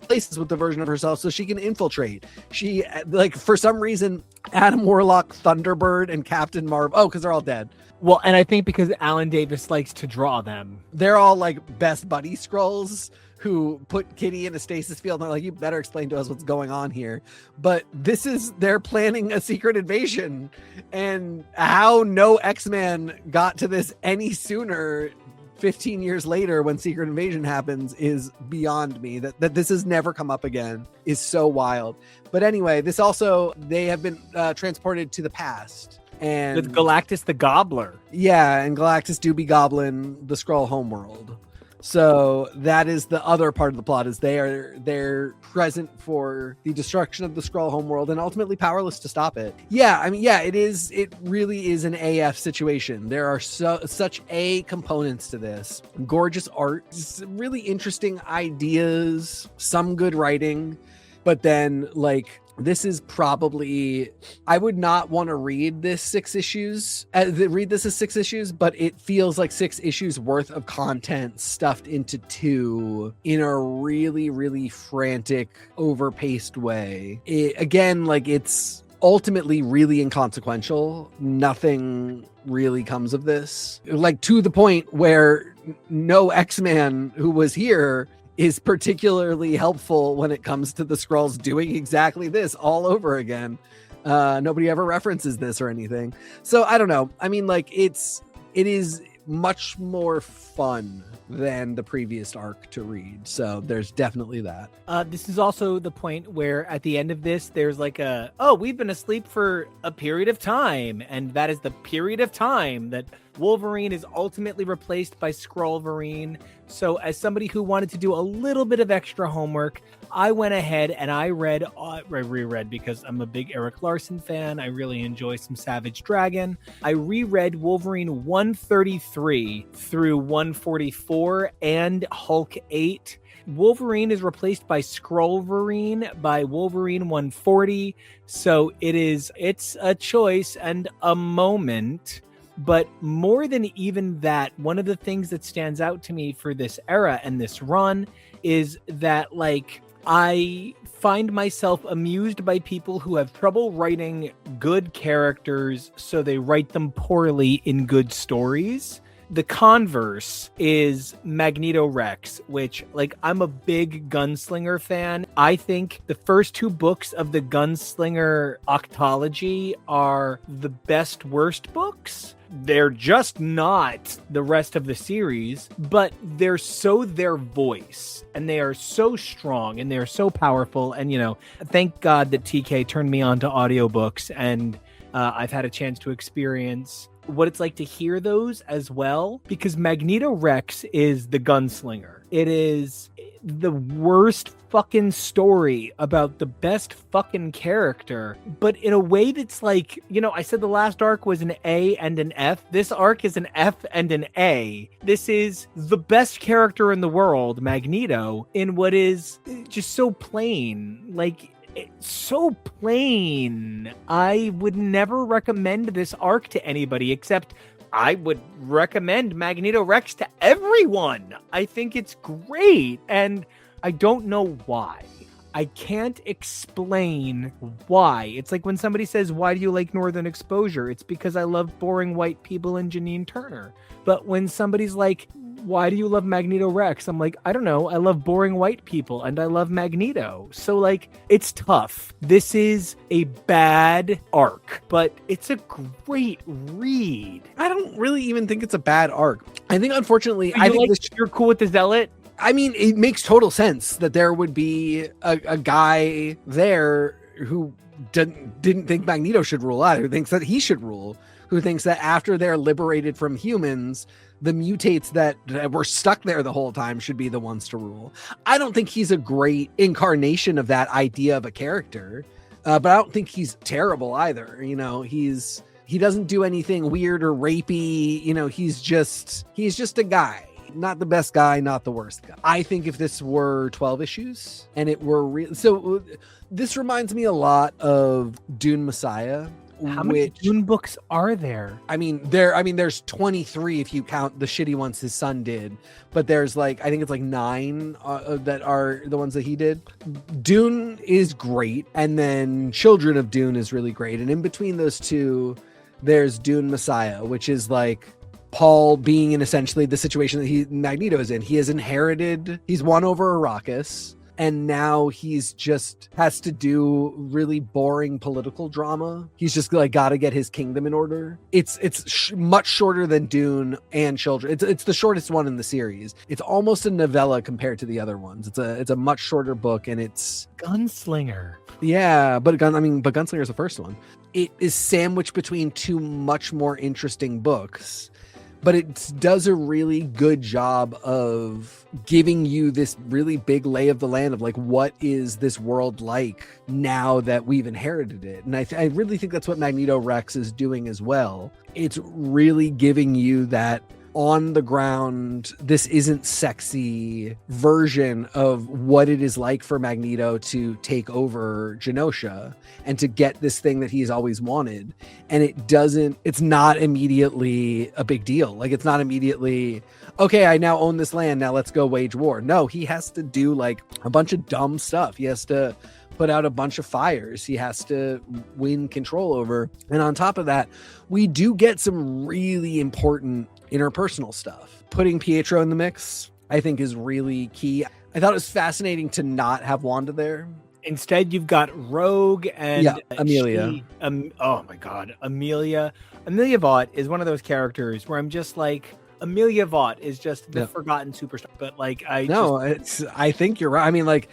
Speaker 2: places with the version of herself so she can infiltrate. She, like, for some reason, Adam Warlock, Thunderbird, and Captain Marvel. Oh, because they're all dead.
Speaker 1: Well, and I think because Alan Davis likes to draw them.
Speaker 2: They're all like best buddy Skrulls who put Kitty in a stasis field. And they're like, you better explain to us what's going on here. But they're planning a secret invasion, and how no X-Man got to this any sooner 15 years later when Secret Invasion happens is beyond me. That this has never come up again is so wild. But anyway, this also, they have been transported to the past. And
Speaker 1: with Galactus the Gobbler.
Speaker 2: Yeah, and Galactus Doobie Goblin, the Skrull homeworld. So that is the other part of the plot, is they're present for the destruction of the Skrull homeworld and ultimately powerless to stop it. Yeah, I mean, yeah, it really is an AF situation. There are such A components to this. Gorgeous art, really interesting ideas, some good writing, but then like, this is probably, I would not want to read this as 6 issues, but it feels like 6 issues worth of content stuffed into 2 in a really, really frantic, overpaced way. It's ultimately really inconsequential. Nothing really comes of this. Like, to the point where no X-Man who was here is particularly helpful when it comes to the Skrulls doing exactly this all over again. Nobody ever references this or anything. So I don't know. I mean, like, it is much more fun than the previous arc to read. So there's definitely that.
Speaker 1: This is also the point where at the end of this, there's like we've been asleep for a period of time. And that is the period of time that Wolverine is ultimately replaced by Skrullverine. So as somebody who wanted to do a little bit of extra homework, I went ahead and I reread because I'm a big Eric Larson fan. I really enjoy some Savage Dragon. I reread Wolverine 133 through 144 and Hulk 8. Wolverine is replaced by Skrullverine by Wolverine 140. So it's a choice and a moment. But more than even that, one of the things that stands out to me for this era and this run is that, like, I find myself amused by people who have trouble writing good characters, so they write them poorly in good stories. The converse is Magneto Rex, which, like, I'm a big Gunslinger fan. I think the first 2 books of the Gunslinger octology are the best worst books. They're just not the rest of the series, but they're so their voice, and they are so strong, and they are so powerful. And, you know, thank God that TK turned me on to audiobooks, and I've had a chance to experience what it's like to hear those as well, because Magneto Rex is the gunslinger. It is the worst fucking story about the best fucking character, but in a way that's like, you know, I said the last arc was an A and an F. This arc is an F and an A. This is the best character in the world, Magneto, in what is just so plain. Like, it's so plain. I would never recommend this arc to anybody, except I would recommend Magneto Rex to everyone. I think it's great, and I don't know why. I can't explain why. It's like when somebody says, why do you like Northern Exposure? It's because I love boring white people and Janine Turner. But when somebody's like, why do you love Magneto Rex? I'm like, I don't know. I love boring white people and I love Magneto. So like, it's tough. This is a bad arc, but it's a great read.
Speaker 2: I don't really even think it's a bad arc. I think, unfortunately,
Speaker 1: You're cool with the Zealot?
Speaker 2: I mean, it makes total sense that there would be a guy there who didn't think Magneto should rule either, who thinks that he should rule, who thinks that after they're liberated from humans, the mutates that were stuck there the whole time should be the ones to rule. I don't think he's a great incarnation of that idea of a character, but I don't think he's terrible either. You know, he doesn't do anything weird or rapey. You know, he's just a guy. Not the best guy, not the worst guy. I think if this were 12 issues and it were so this reminds me a lot of Dune Messiah.
Speaker 1: How many Dune books are there?
Speaker 2: I mean, there's 23 if you count the shitty ones his son did, but there's like, I think it's like 9 that are the ones that he did. Dune is great, and then Children of Dune is really great, and in between those two, there's Dune Messiah, which is like Paul being in essentially the situation that Magneto is in. He has he's won over Arrakis, and now he's just has to do really boring political drama. He's just like got to get his kingdom in order. It's much shorter than Dune and Children. It's the shortest one in the series. It's almost a novella compared to the other ones. It's a much shorter book, and it's
Speaker 1: Gunslinger.
Speaker 2: Yeah, but Gunslinger is the first one. It is sandwiched between two much more interesting books. But it does a really good job of giving you this really big lay of the land of like, what is this world like now that we've inherited it? And I really think that's what Magneto Rex is doing as well. It's really giving you that on the ground, this isn't sexy version of what it is like for Magneto to take over Genosha and to get this thing that he's always wanted. And it's not immediately a big deal. Like, it's not immediately, okay, I now own this land, now let's go wage war. No, he has to do like a bunch of dumb stuff. He has to put out a bunch of fires. He has to win control over. And on top of that, we do get some really important interpersonal stuff. Putting Pietro in the mix, I think, is really key. I thought it was fascinating to not have Wanda there.
Speaker 1: Instead, you've got Rogue and
Speaker 2: Amelia.
Speaker 1: Oh my God, Amelia. Amelia Vaught is one of those characters where I'm just like, Amelia Vaught is just the forgotten superstar. But like,
Speaker 2: I think you're right. I mean, like,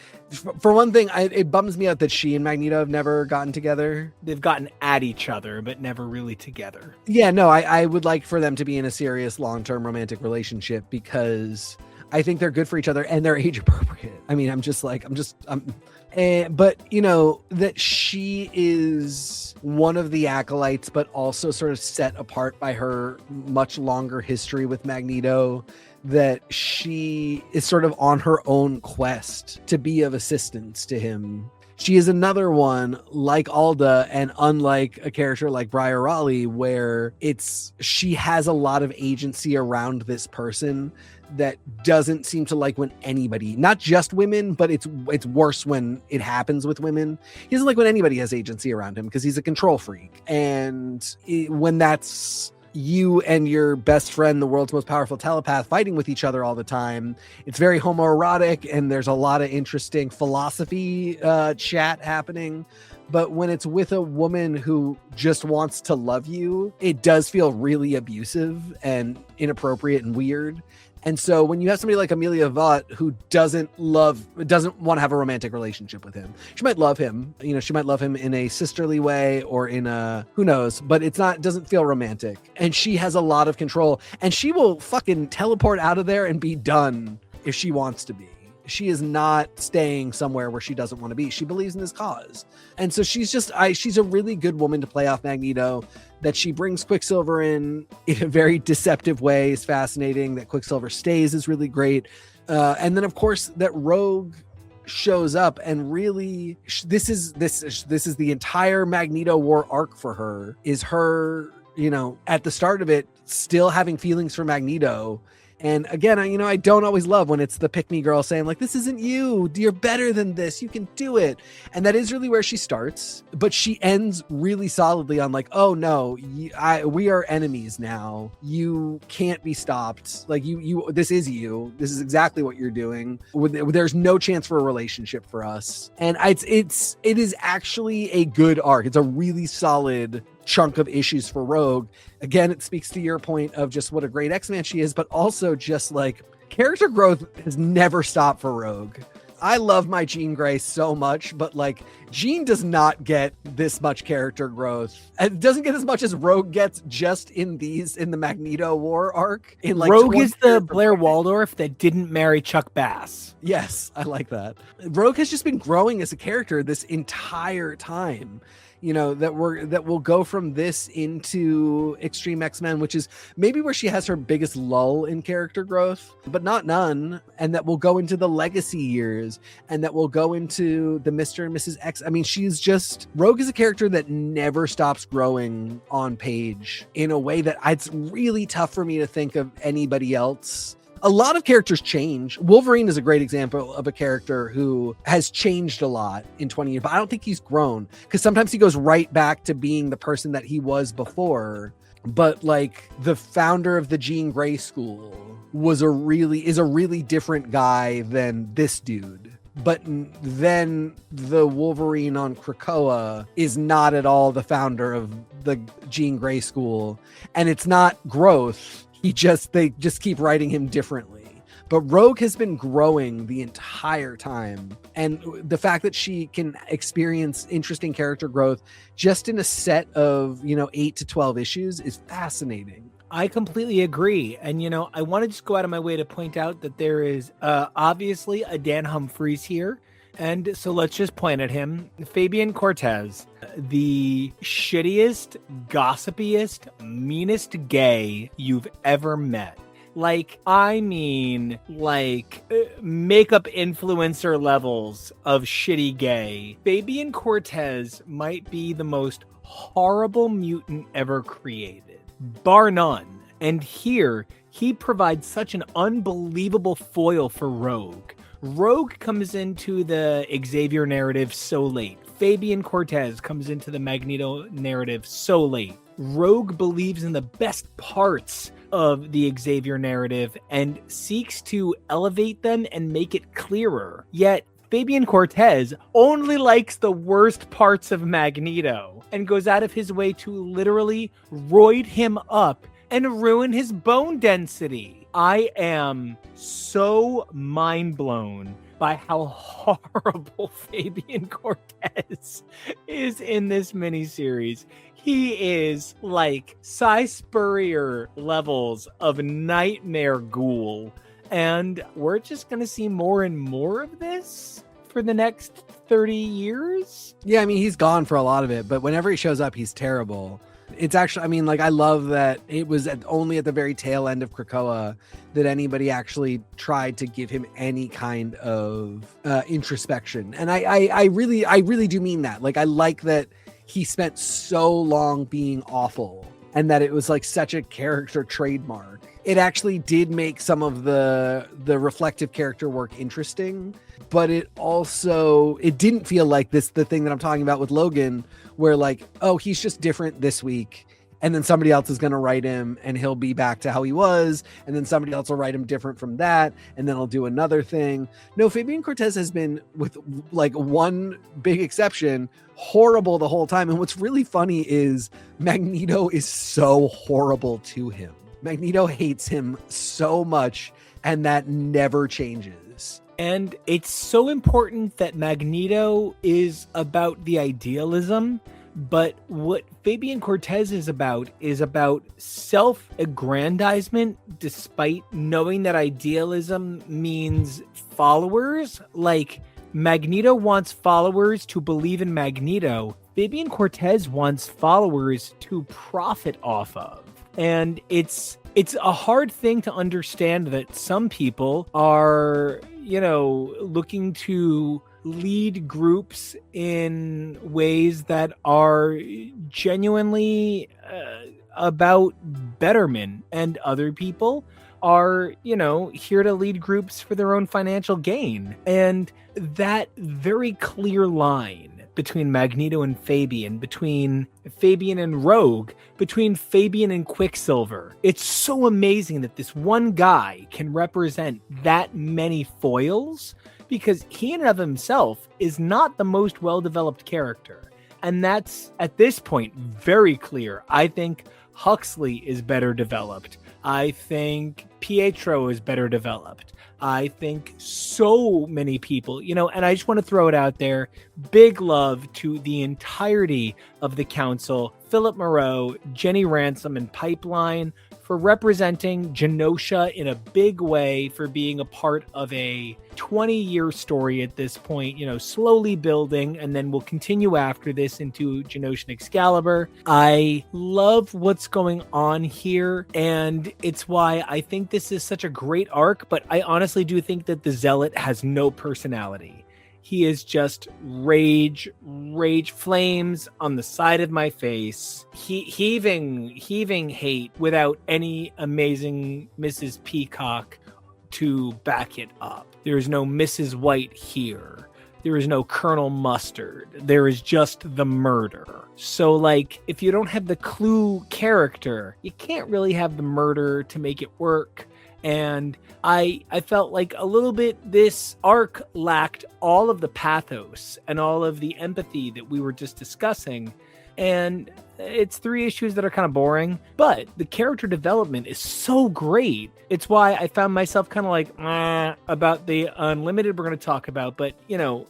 Speaker 2: for one thing, it bums me out that she and Magneto have never gotten together.
Speaker 1: They've gotten at each other, but never really together.
Speaker 2: Yeah, no, I would like for them to be in a serious long-term romantic relationship because I think they're good for each other and they're age appropriate. I mean, but you know, that she is one of the acolytes, but also sort of set apart by her much longer history with Magneto, that she is sort of on her own quest to be of assistance to him. She is another one like Alda, and unlike a character like Briar Raleigh, where she has a lot of agency around this person that doesn't seem to like when anybody, not just women, but it's worse when it happens with women. He doesn't like when anybody has agency around him because he's a control freak. And when that's you and your best friend, the world's most powerful telepath, fighting with each other all the time, it's very homoerotic, and there's a lot of interesting philosophy chat happening. But when it's with a woman who just wants to love you, it does feel really abusive and inappropriate and weird. And so when you have somebody like Amelia Vaught who doesn't want to have a romantic relationship with him, she might love him, you know, she might love him in a sisterly way or in a, who knows, but doesn't feel romantic. And she has a lot of control, and she will fucking teleport out of there and be done if she wants to be. She is not staying somewhere where she doesn't want to be. She believes in this cause. And so she's a really good woman to play off Magneto. That she brings Quicksilver in a very deceptive way is fascinating. That Quicksilver stays is really great. And then of course that Rogue shows up, and really this is the entire Magneto War arc for her, is her, you know, at the start of it, still having feelings for Magneto, And again, I don't always love when it's the pick-me girl saying like, this isn't you, you're better than this, you can do it. And that is really where she starts, but she ends really solidly on like, oh no, we are enemies now. You can't be stopped. Like this is you. This is exactly what you're doing. There's no chance for a relationship for us. And it is actually a good arc. It's a really solid chunk of issues for Rogue. Again, it speaks to your point of just what a great X-Man she is, but also just like character growth has never stopped for Rogue. I love my Jean Grey so much, but like Jean does not get this much character growth. It doesn't get as much as Rogue gets just in the Magneto War arc. In like
Speaker 1: Rogue is the Blair Waldorf that didn't marry Chuck Bass.
Speaker 2: Yes, I like that. Rogue has just been growing as a character this entire time. That will go from this into Extreme X-Men, which is maybe where she has her biggest lull in character growth, but not none. And that will go into the legacy years, and that will go into the Mr. and Mrs. X. I mean, Rogue is a character that never stops growing on page in a way that it's really tough for me to think of anybody else. A lot of characters change. Wolverine is a great example of a character who has changed a lot in 20 years, but I don't think he's grown, because sometimes he goes right back to being the person that he was before. But like the founder of the Jean Grey School is a really different guy than this dude. But then the Wolverine on Krakoa is not at all the founder of the Jean Grey School, and it's not growth. They just keep writing him differently. But Rogue has been growing the entire time. And the fact that she can experience interesting character growth just in a set of, 8 to 12 issues is fascinating.
Speaker 1: I completely agree. And, I want to just go out of my way to point out that there is obviously a Dan Humphries here. And so let's just point at him. Fabian Cortez, the shittiest, gossipiest, meanest gay you've ever met. Like makeup influencer levels of shitty gay. Fabian Cortez might be the most horrible mutant ever created, bar none. And here, he provides such an unbelievable foil for Rogue. Rogue comes into the Xavier narrative so late. Fabian Cortez comes into the Magneto narrative so late. Rogue believes in the best parts of the Xavier narrative and seeks to elevate them and make it clearer. Yet, Fabian Cortez only likes the worst parts of Magneto and goes out of his way to literally roid him up and ruin his bone density. I am so mind blown by how horrible Fabian Cortez is in this miniseries. He is like Cy Spurrier levels of nightmare ghoul. And we're just going to see more and more of this for the next 30 years.
Speaker 2: Yeah, I mean, he's gone for a lot of it, but whenever he shows up, he's terrible. It's actually, I love that it was only at the very tail end of Krakoa that anybody actually tried to give him any kind of introspection. And I really do mean that. Like, I like that he spent so long being awful and that it was like such a character trademark. It actually did make some of the reflective character work interesting, but it didn't feel like the thing that I'm talking about with Logan, where like, oh, he's just different this week, and then somebody else is going to write him and he'll be back to how he was, and then somebody else will write him different from that, and then he'll do another thing. No, Fabian Cortez has been, with like one big exception, horrible the whole time. And what's really funny is Magneto is so horrible to him. Magneto hates him so much, and that never changes.
Speaker 1: And it's so important that Magneto is about the idealism, but what Fabian Cortez is about self-aggrandizement, despite knowing that idealism means followers. Like, Magneto wants followers to believe in Magneto. Fabian Cortez wants followers to profit off of. And it's a hard thing to understand that some people are, looking to lead groups in ways that are genuinely about betterment, and other people are, here to lead groups for their own financial gain. And that very clear line between Magneto and Fabian, between Fabian and Rogue, between Fabian and Quicksilver. It's so amazing that this one guy can represent that many foils, because he in and of himself is not the most well-developed character. And that's, at this point, very clear. I think Huxley is better developed. I think Pietro is better developed. I think so many people, and I just want to throw it out there. Big love to the entirety of the council, Philip Marrow, Jenny Ransom, and Pipeline, for representing Genosha in a big way, for being a part of a 20-year story at this point, slowly building, and then we'll continue after this into Genosha and Excalibur. I love what's going on here, and it's why I think this is such a great arc, but I honestly do think that the Zealot has no personality. He is just rage flames on the side of my face, heaving hate without any amazing Mrs. Peacock to back it up. There is no Mrs. White here. There is no Colonel Mustard. There is just the murder. So, if you don't have the Clue character, you can't really have the murder to make it work. And I felt like a little bit this arc lacked all of the pathos and all of the empathy that we were just discussing. And it's 3 issues that are kind of boring, but the character development is so great. It's why I found myself kind of about the Unlimited we're going to talk about. But,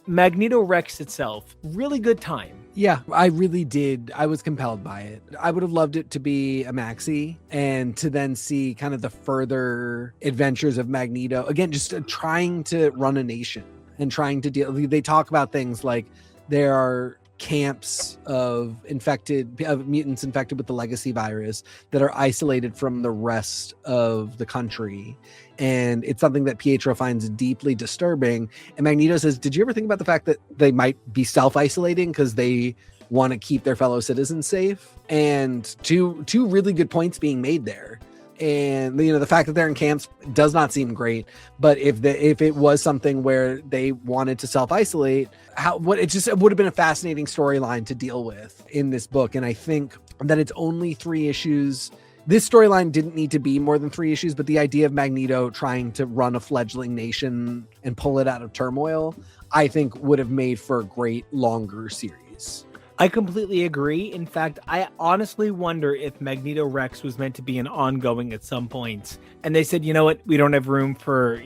Speaker 1: Magneto Rex itself, really good time.
Speaker 2: Yeah, I really did. I was compelled by it. I would have loved it to be a maxi and to then see kind of the further adventures of Magneto. Again, just trying to run a nation and trying to deal. They talk about things like there are camps of mutants infected with the legacy virus that are isolated from the rest of the country. And it's something that Pietro finds deeply disturbing. And Magneto says, did you ever think about the fact that they might be self-isolating because they want to keep their fellow citizens safe? And two really good points being made there. And the fact that they're in camps does not seem great, but if it was something where they wanted to self-isolate, it would have been a fascinating storyline to deal with in this book. And I think that it's only 3 issues. This storyline didn't need to be more than 3 issues, but the idea of Magneto trying to run a fledgling nation and pull it out of turmoil, I think would have made for a great longer series.
Speaker 1: I completely agree. In fact, I honestly wonder if Magneto Rex was meant to be an ongoing at some point. And they said, you know what, we don't have room for,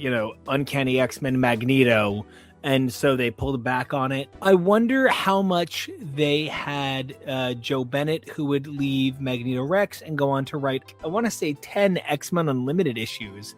Speaker 1: Uncanny X-Men Magneto. And so they pulled back on it. I wonder how much they had Joe Bennett, who would leave Magneto Rex and go on to write, I want to say 10 X-Men Unlimited issues.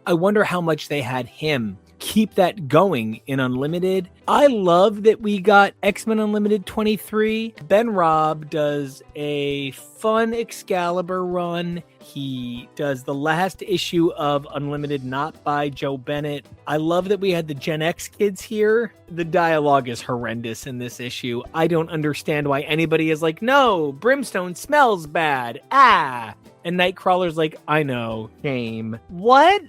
Speaker 1: I wonder how much they had him keep that going in Unlimited. I love that we got X-Men Unlimited 23. Ben Robb does a fun Excalibur run. He does the last issue of Unlimited, not by Joe Bennett. I love that we had the Gen X kids here. The dialogue is horrendous in this issue. I don't understand why anybody is like, no, Brimstone smells bad. And Nightcrawler's like, I know, shame. What?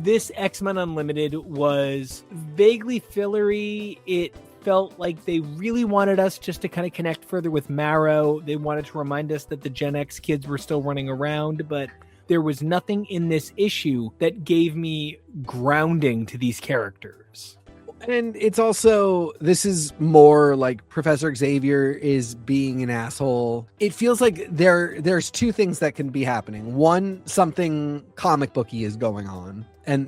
Speaker 1: This X-Men Unlimited was vaguely fillery. It felt like they really wanted us just to kind of connect further with Marrow. They wanted to remind us that the Gen X kids were still running around, but there was nothing in this issue that gave me grounding to these characters.
Speaker 2: And it's also, this is more like Professor Xavier is being an asshole. It feels like there's 2 things that can be happening. One, something comic booky is going on. And,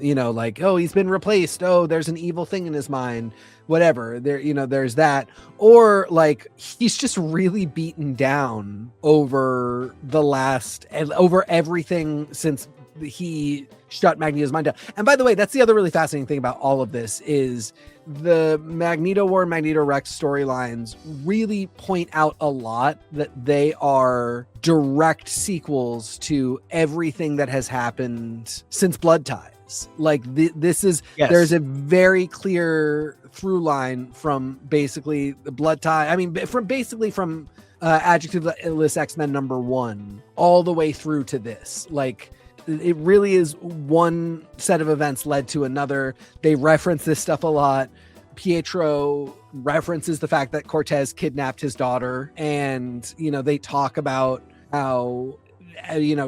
Speaker 2: oh, he's been replaced. Oh, there's an evil thing in his mind. Whatever. There's that. Or he's just really beaten down over everything since he shut Magneto's mind down. And by the way, that's the other really fascinating thing about all of this is the Magneto War and Magneto Rex storylines really point out a lot that they are direct sequels to everything that has happened since Blood Ties. This is, yes. There's a very clear through line from basically the Blood Tie. I mean, from Adjectiveless X-Men #1 all the way through to this. it really is one set of events led to another. They reference this stuff a lot. Pietro references the fact that Cortez kidnapped his daughter, and they talk about how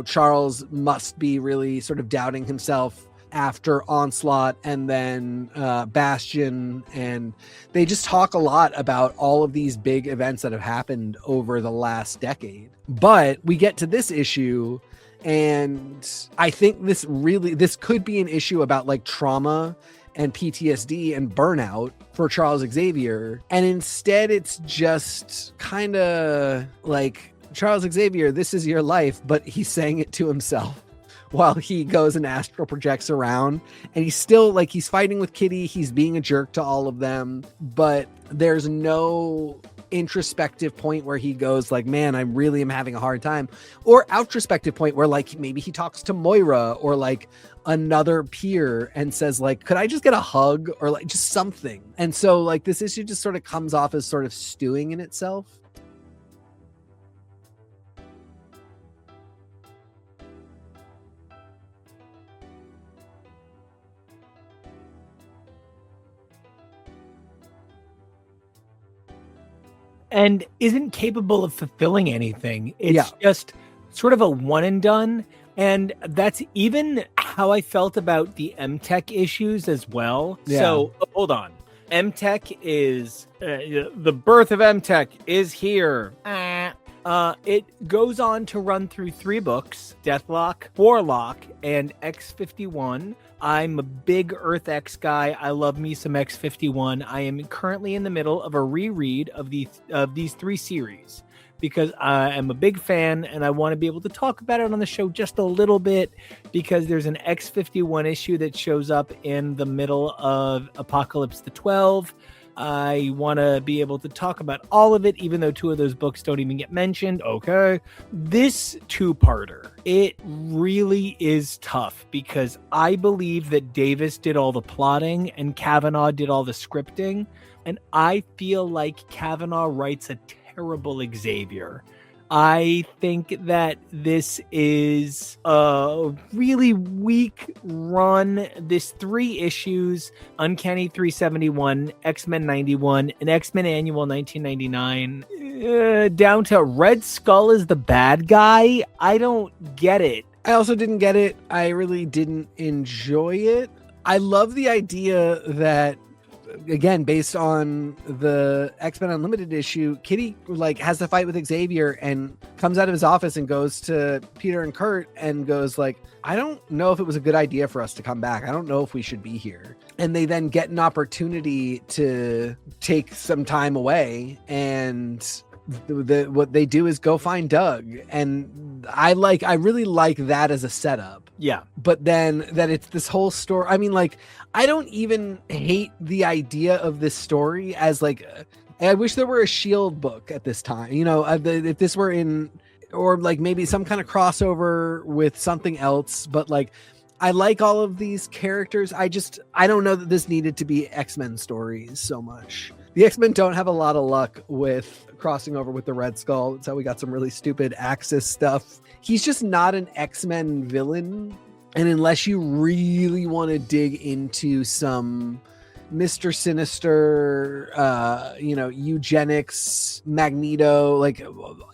Speaker 2: Charles must be really sort of doubting himself after Onslaught and then Bastion, and they just talk a lot about all of these big events that have happened over the last decade. But we get to this issue, and I think this could be an issue about like trauma and PTSD and burnout for Charles Xavier, and instead it's just kind of like, Charles Xavier, this is your life, but he's saying it to himself while he goes and astral projects around, and he's still like, he's fighting with Kitty, he's being a jerk to all of them, but there's no introspective point where he goes like, man, I really am having a hard time, or outrospective point where like maybe he talks to Moira or like another peer and says like, could I just get a hug, or like just something. And so like this issue just sort of comes off as sort of stewing in itself.
Speaker 1: And isn't capable of fulfilling anything. It's just sort of a one and done. And that's even how I felt about the M-Tech issues as well. Yeah. So hold on. M-Tech is the birth of M-Tech is here. It goes on to run through 3 books: Deathlock, Warlock, and X-51. I'm a big Earth X guy. I love me some X-51. I am currently in the middle of a reread of these 3 series because I am a big fan and I want to be able to talk about it on the show just a little bit, because there's an X-51 issue that shows up in the middle of Apocalypse the 12. I want to be able to talk about all of it, even though 2 of those books don't even get mentioned. Okay. This 2-parter, it really is tough because I believe that Davis did all the plotting and Kavanaugh did all the scripting. And I feel like Kavanaugh writes a terrible Xavier. I think that this is a really weak run. This 3 issues, Uncanny 371, X-Men 91, and X-Men Annual 1999, down to Red Skull is the bad guy. I don't get it.
Speaker 2: I also didn't get it. I really didn't enjoy it. I love the idea that, again, based on the X-Men Unlimited issue, Kitty like has to fight with Xavier and comes out of his office and goes to Peter and Kurt and goes like, I don't know if it was a good idea for us to come back. I don't know if we should be here. And they then get an opportunity to take some time away, and what they do is go find Doug. And I really like that as a setup.
Speaker 1: Yeah.
Speaker 2: But then that it's this whole story. I mean, like, I don't even hate the idea of this story as like, I wish there were a Shield book at this time, if this were in, or like maybe some kind of crossover with something else. But like, I like all of these characters. I don't know that this needed to be X-Men stories so much. The X-Men don't have a lot of luck with crossing over with the Red Skull. That's how we got some really stupid Axis stuff. He's just not an X-Men villain. And unless you really want to dig into some Mr. Sinister, eugenics, Magneto, like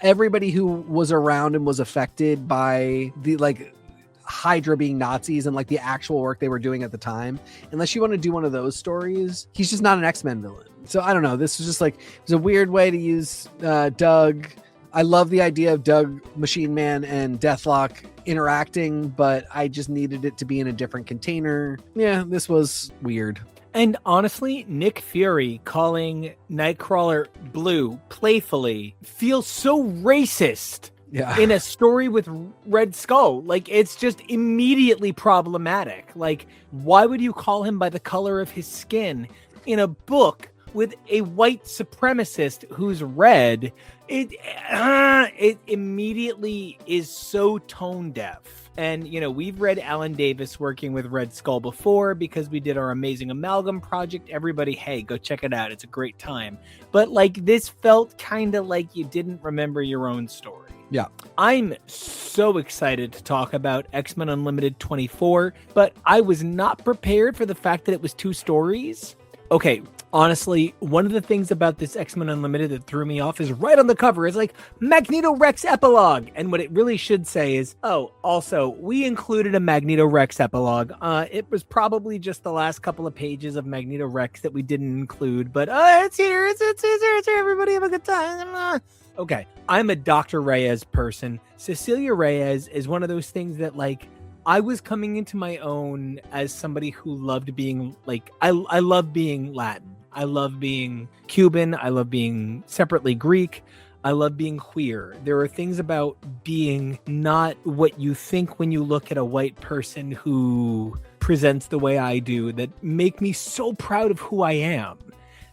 Speaker 2: everybody who was around and was affected by the like Hydra being Nazis and like the actual work they were doing at the time, unless you want to do one of those stories, he's just not an X-Men villain. So I don't know. This was just like, it was a weird way to use Doug. I love the idea of Doug, Machine Man, and Deathlock interacting, but I just needed it to be in a different container. Yeah, this was weird.
Speaker 1: And honestly, Nick Fury calling Nightcrawler blue playfully feels so racist.
Speaker 2: Yeah.
Speaker 1: In a story with Red Skull. Like, it's just immediately problematic. Like, why would you call him by the color of his skin in a book with a white supremacist who's red? It immediately is so tone deaf. And, we've read Alan Davis working with Red Skull before because we did our Amazing Amalgam project. Everybody, hey, go check it out. It's a great time. But, like, this felt kind of like you didn't remember your own story.
Speaker 2: Yeah.
Speaker 1: I'm so excited to talk about X-Men Unlimited 24, but I was not prepared for the fact that it was 2 stories. Okay, honestly, one of the things about this X-Men Unlimited that threw me off is right on the cover. It's like Magneto Rex epilogue. And what it really should say is, oh, also, we included a Magneto Rex epilogue. It was probably just the last couple of pages of Magneto Rex that we didn't include, but it's here. It's here. Everybody have a good time. Okay, I'm a Dr. Reyes person. Cecilia Reyes is one of those things that, like, I was coming into my own as somebody who loved being, like, I love being Latin. I love being Cuban. I love being separately Greek. I love being queer. There are things about being not what you think when you look at a white person who presents the way I do that make me so proud of who I am.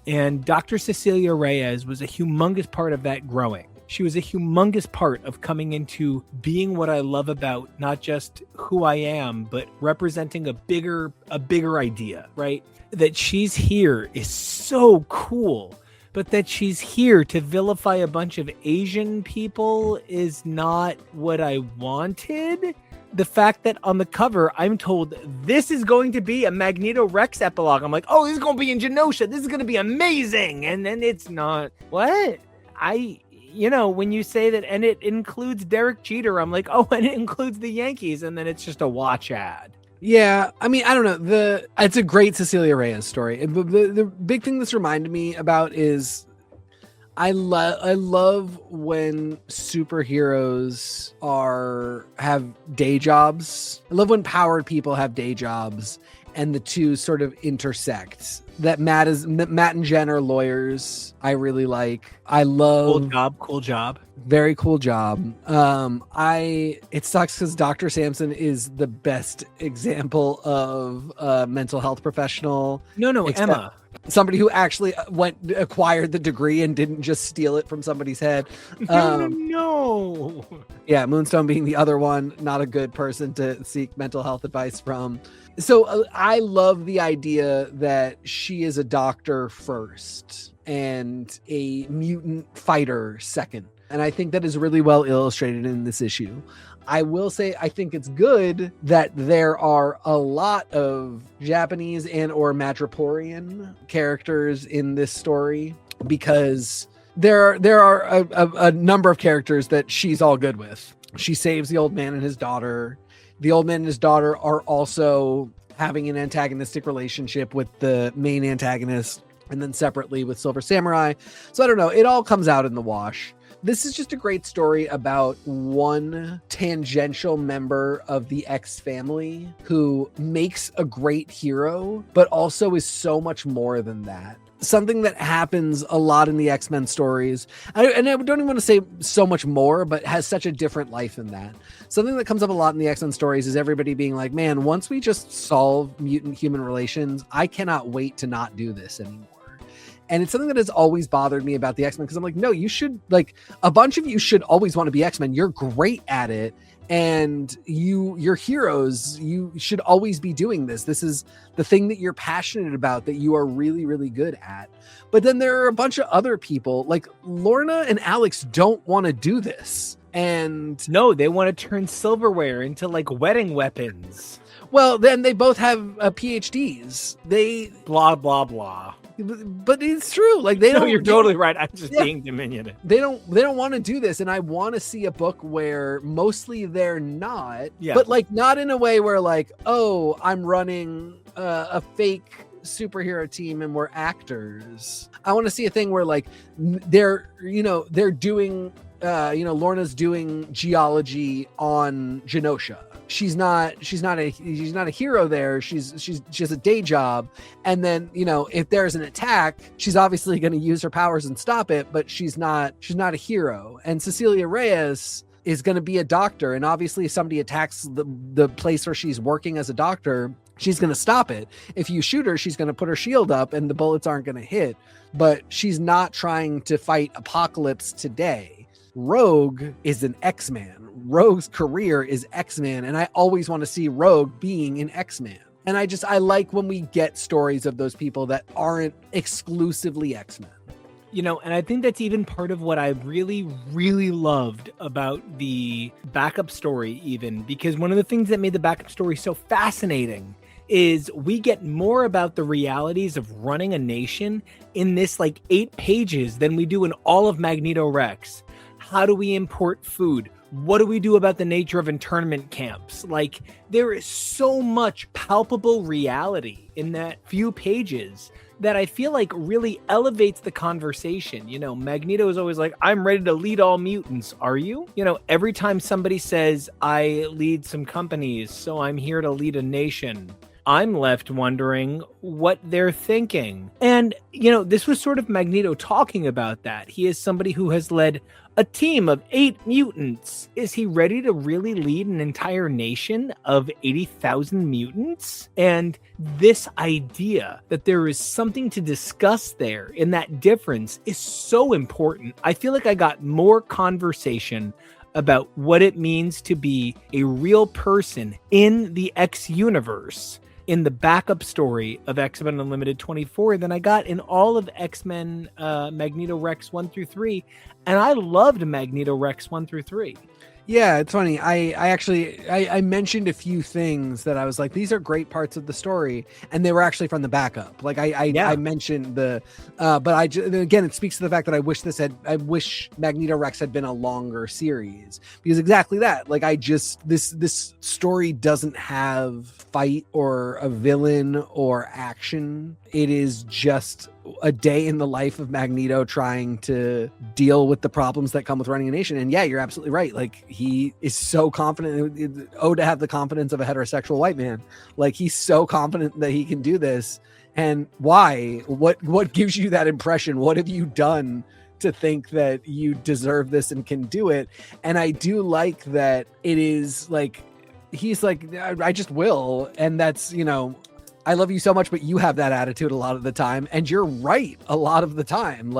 Speaker 1: And Dr. Cecilia Reyes was a humongous part of that growing. She was a humongous part of coming into being what I love about not just who I am, but representing a bigger idea, right? That she's here is so cool, but that she's here to vilify a bunch of Asian people is not what I wanted. The fact that on the cover, I'm told this is going to be a Magneto Rex epilogue. I'm like, oh, this is going to be in Genosha. This is going to be amazing. And then it's not. What? When you say that, and it includes Derek Jeter, I'm like, oh, and it includes the Yankees, and then it's just a watch ad.
Speaker 2: Yeah, I mean, I don't know. It's a great Cecilia Reyes story. And the big thing this reminded me about is I love when superheroes have day jobs. I love when powered people have day jobs and the two sort of intersect. That Matt and Jen are lawyers. I really like. I love
Speaker 1: cool job.
Speaker 2: Very cool job. It sucks because Dr. Samson is the best example of a mental health professional.
Speaker 1: No, Emma.
Speaker 2: Somebody who actually acquired the degree and didn't just steal it from somebody's head.
Speaker 1: No.
Speaker 2: Yeah, Moonstone being the other one, not a good person to seek mental health advice from. So I love the idea that she is a doctor first and a mutant fighter second. And I think that is really well illustrated in this issue. I will say, I think it's good that there are a lot of Japanese and or Madripoorian characters in this story, because there are a number of characters that she's all good with. She saves the old man and his daughter. The old man and his daughter are also having an antagonistic relationship with the main antagonist, and then separately with Silver Samurai. So I don't know. It all comes out in the wash. This is just a great story about one tangential member of the X family who makes a great hero, but also is so much more than that. Something that happens a lot in the X-Men stories, and I don't even want to say so much more, but has such a different life than that. Something that comes up a lot in the X-Men stories is everybody being like, man, once we just solve mutant human relations, I cannot wait to not do this anymore. And it's something that has always bothered me about the X-Men, because I'm like, no, you should, like, a bunch of you should always want to be X-Men. You're great at it. And you're heroes. You should always be doing this. This is the thing that you're passionate about, that you are really, really good at. But then there are a bunch of other people, like Lorna and Alex don't want to do this. And
Speaker 1: no, they want to turn silverware into like wedding weapons.
Speaker 2: Well, then they both have PhDs. They
Speaker 1: blah, blah, blah.
Speaker 2: But it's true. Like they don't.
Speaker 1: No, you're totally right. I'm just being diminutive.
Speaker 2: They don't want to do this, and I want to see a book where mostly they're not.
Speaker 1: Yeah.
Speaker 2: But like not in a way where like, oh, I'm running a fake superhero team and we're actors. I want to see a thing where like they're doing Lorna's doing geology on Genosha. She's not a hero there. She has a day job. And then, if there's an attack, she's obviously going to use her powers and stop it, but she's not a hero. And Cecilia Reyes is going to be a doctor. And obviously if somebody attacks the place where she's working as a doctor, she's going to stop it. If you shoot her, she's going to put her shield up and the bullets aren't going to hit, but she's not trying to fight Apocalypse today. Rogue is an X-Man. Rogue's career is X-Men, and I always want to see Rogue being an X-Man. And I like when we get stories of those people that aren't exclusively X-Men.
Speaker 1: And I think that's even part of what I really, really loved about the backup story, even because one of the things that made the backup story so fascinating is we get more about the realities of running a nation in this 8 pages than we do in all of Magneto Rex. How do we import food? What do we do about the nature of internment camps? There is so much palpable reality in that few pages that I feel like really elevates the conversation. Magneto is always like, I'm ready to lead all mutants. Are you? Every time somebody says, I lead some companies, so I'm here to lead a nation, I'm left wondering what they're thinking. And, this was sort of Magneto talking about that. He is somebody who has led a team of 8 mutants. Is he ready to really lead an entire nation of 80,000 mutants? And this idea that there is something to discuss there in that difference is so important. I feel like I got more conversation about what it means to be a real person in the X universe in the backup story of X-Men Unlimited 24 than I got in all of X-Men Magneto Rex 1 through 3. And I loved Magneto Rex 1 through 3.
Speaker 2: Yeah, it's funny. I mentioned a few things that I was like, these are great parts of the story, and they were actually from the backup. I mentioned but again, it speaks to the fact that I wish Magneto Rex had been a longer series, because exactly that. This story doesn't have fight or a villain or action. It is just a day in the life of Magneto trying to deal with the problems that come with running a nation. And yeah, you're absolutely right. He is so confident. To have the confidence of a heterosexual white man. He's so confident that he can do this. And why? What gives you that impression? What have you done to think that you deserve this and can do it? And I do like that it is he's I just will. And that's, I love you so much, but you have that attitude a lot of the time. And you're right a lot of the time.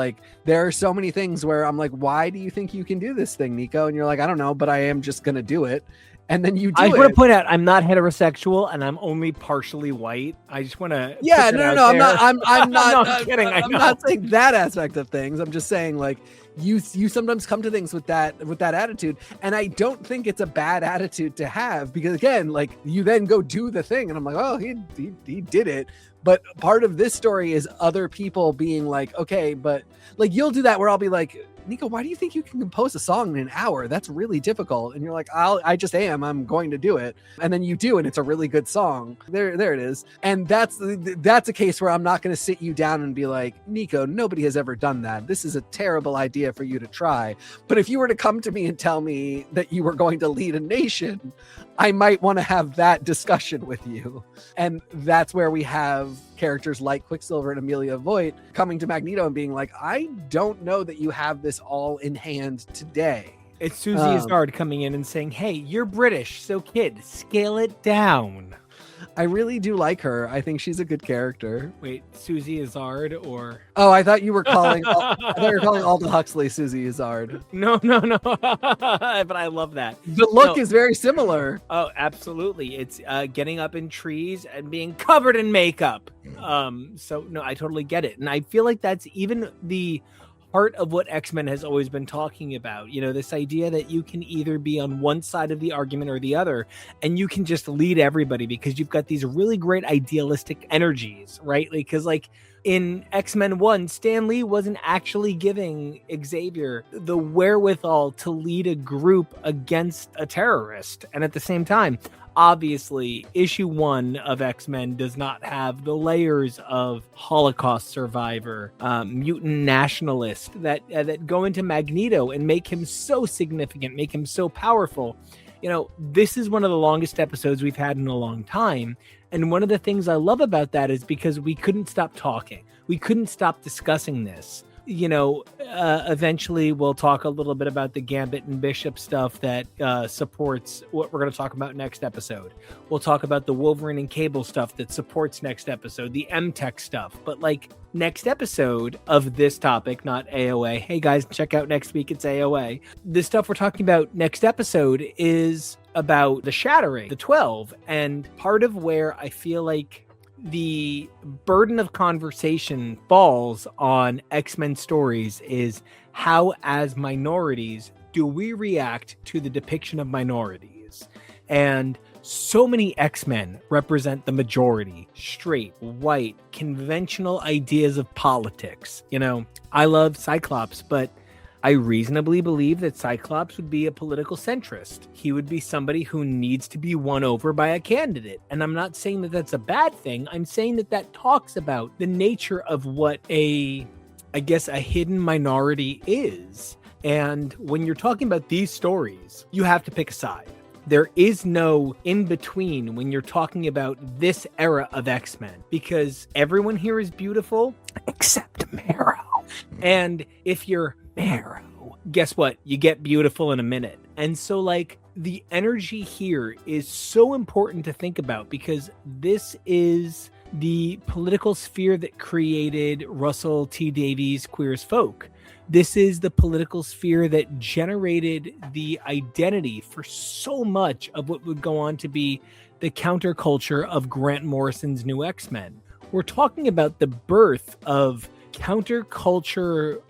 Speaker 2: There are so many things where I'm like, why do you think you can do this thing, Nico? And you're like, I don't know, but I am just going to do it. And then you do it.
Speaker 1: I just want to point out, I'm not heterosexual and I'm only partially white. I just want to.
Speaker 2: Yeah, no. I'm not. I'm not.
Speaker 1: I'm kidding.
Speaker 2: I'm not saying that aspect of things. I'm just saying you sometimes come to things with that attitude, and I don't think it's a bad attitude to have, because again, you then go do the thing, and I'm like, oh, he did it. But part of this story is other people being like, okay, but you'll do that where I'll be like, Nico, why do you think you can compose a song in an hour? That's really difficult. And you're like, I just am. I'm going to do it. And then you do, and it's a really good song. There it is. And that's a case where I'm not going to sit you down and be like, Nico, nobody has ever done that. This is a terrible idea for you to try. But if you were to come to me and tell me that you were going to lead a nation, I might want to have that discussion with you. And that's where we have characters like Quicksilver and Amelia Voigt coming to Magneto and being like, I don't know that you have this all in hand today.
Speaker 1: It's Susie Azard coming in and saying, hey, you're British, so kid, scale it down.
Speaker 2: I really do like her. I think she's a good character.
Speaker 1: Wait, Susie Azard or...
Speaker 2: Oh, I thought you were calling Aldous Huxley Susie Azard.
Speaker 1: No. But I love that.
Speaker 2: The look is very similar.
Speaker 1: Oh, absolutely. It's getting up in trees and being covered in makeup. So, no, I totally get it. And I feel like that's even the part of what X-Men has always been talking about, this idea that you can either be on one side of the argument or the other, and you can just lead everybody because you've got these really great idealistic energies, right? Because in X-Men 1, Stan Lee wasn't actually giving Xavier the wherewithal to lead a group against a terrorist. And at the same time, obviously, issue 1 of X-Men does not have the layers of Holocaust survivor, mutant nationalist that go into Magneto and make him so significant, make him so powerful. This is one of the longest episodes we've had in a long time. And one of the things I love about that is because we couldn't stop talking. We couldn't stop discussing this. Eventually we'll talk a little bit about the Gambit and Bishop stuff that supports what we're going to talk about next episode. We'll talk about the Wolverine and Cable stuff that supports next episode, the M-Tech stuff. But next episode of this topic, not AOA. Hey guys, check out next week. It's AOA. The stuff we're talking about next episode is about the Shattering, the 12. And part of where I feel like the burden of conversation falls on X-Men stories is how, as minorities, do we react to the depiction of minorities? And so many X-Men represent the majority, straight, white, conventional ideas of politics. You know, I love Cyclops, but I reasonably believe that Cyclops would be a political centrist. He would be somebody who needs to be won over by a candidate. And I'm not saying that that's a bad thing. I'm saying that that talks about the nature of what a hidden minority is. And when you're talking about these stories, you have to pick a side. There is no in between when you're talking about this era of X-Men, because everyone here is beautiful except Marrow. And if you're Marrow, guess what? You get beautiful in a minute. And so, like, the energy here is so important to think about, because this is the political sphere that created Russell T Davies' Queer as Folk. This is the political sphere that generated the identity for so much of what would go on to be the counterculture of Grant Morrison's New X-Men. We're talking about the birth of counterculture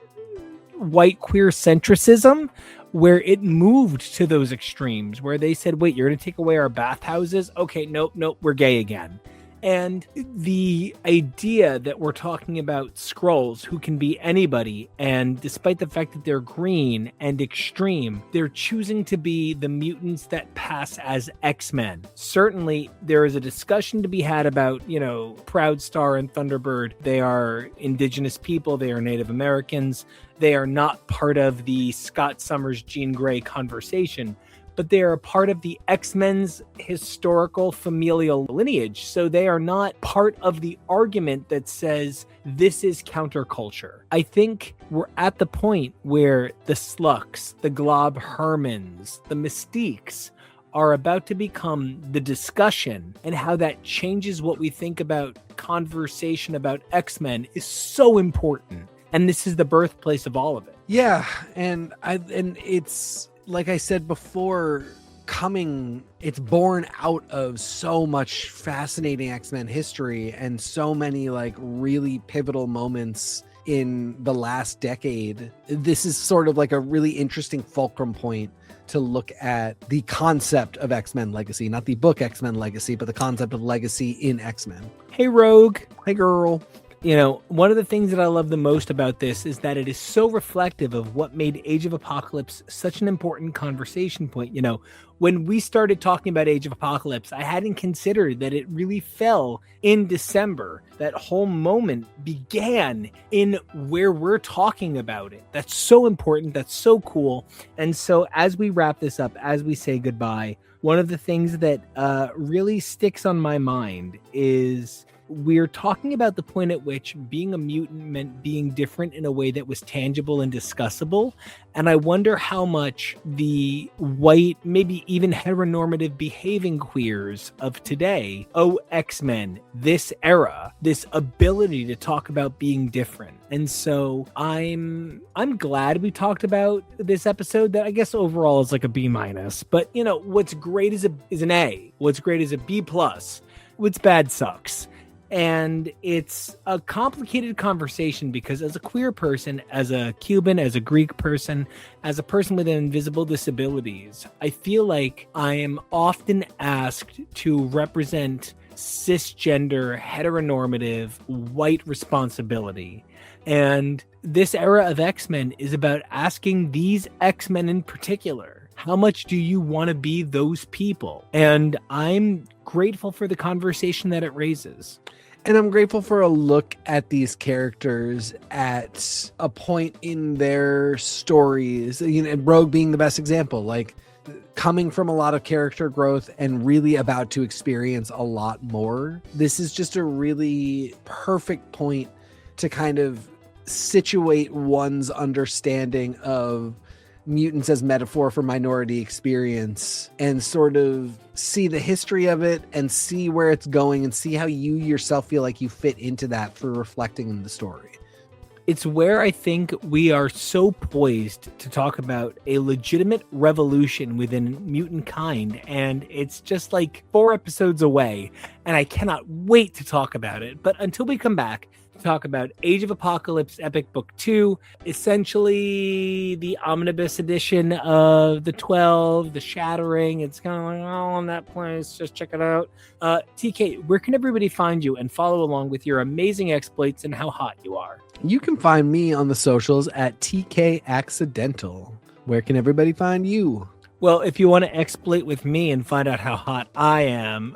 Speaker 1: white queer centricism, where it moved to those extremes, where they said, wait, you're going to take away our bathhouses? Okay, nope, we're gay again. And the idea that we're talking about Skrulls who can be anybody, and despite the fact that they're green and extreme, they're choosing to be the mutants that pass as X-Men. Certainly, there is a discussion to be had about, you know, Proudstar and Thunderbird. They are indigenous people. They are Native Americans. They are not part of the Scott Summers, Jean Grey conversation, but they are a part of the X-Men's historical familial lineage. So they are not part of the argument that says this is counterculture. I think we're at the point where the Slucks, the Glob Hermans, the Mystiques are about to become the discussion, and how that changes what we think about conversation about X-Men is so important. And this is the birthplace of all of it.
Speaker 2: Yeah, and it's, like I said before, it's born out of so much fascinating X-Men history and so many like really pivotal moments in the last decade. This is sort of like a really interesting fulcrum point to look at the concept of X-Men Legacy, not the book X-Men Legacy, but the concept of legacy in X-Men.
Speaker 1: Hey, Rogue.
Speaker 2: Hey, girl.
Speaker 1: You know, one of the things that I love the most about this is that it is so reflective of what made Age of Apocalypse such an important conversation point. You know, when we started talking about Age of Apocalypse, I hadn't considered that it really fell in December. That whole moment began in where we're talking about it. That's so important. That's so cool. And so as we wrap this up, as we say goodbye, one of the things that really sticks on my mind is we're talking about the point at which being a mutant meant being different in a way that was tangible and discussable. And I wonder how much the white, maybe even heteronormative behaving queers of today owe X-Men this era, this ability to talk about being different. And so I'm glad we talked about this episode that I guess overall is like a B-. But you know, what's great is an A. What's great is a B+. What's bad sucks. And it's a complicated conversation because as a queer person, as a Cuban, as a Greek person, as a person with invisible disabilities, I feel like I am often asked to represent cisgender, heteronormative, white responsibility. And this era of X-Men is about asking these X-Men in particular, how much do you want to be those people? And I'm grateful for the conversation that it raises.
Speaker 2: And I'm grateful for a look at these characters at a point in their stories, you know, Rogue being the best example, like coming from a lot of character growth and really about to experience a lot more. This is just a really perfect point to kind of situate one's understanding of mutants as metaphor for minority experience and sort of see the history of it and see where it's going and see how you yourself feel like you fit into that for reflecting in the story.
Speaker 1: It's where I think we are so poised to talk about a legitimate revolution within mutant kind. And it's just like 4 episodes away, and I cannot wait to talk about it. But until we come back to talk about Age of Apocalypse Epic Book 2, essentially the omnibus edition of the 12, the Shattering. It's kind of like, oh, in that place, just check it out. TK, where can everybody find you and follow along with your amazing exploits and how hot you are?
Speaker 2: You can find me on the socials at TK Accidental. Where can everybody find you?
Speaker 1: Well, if you want to exploit with me and find out how hot I am,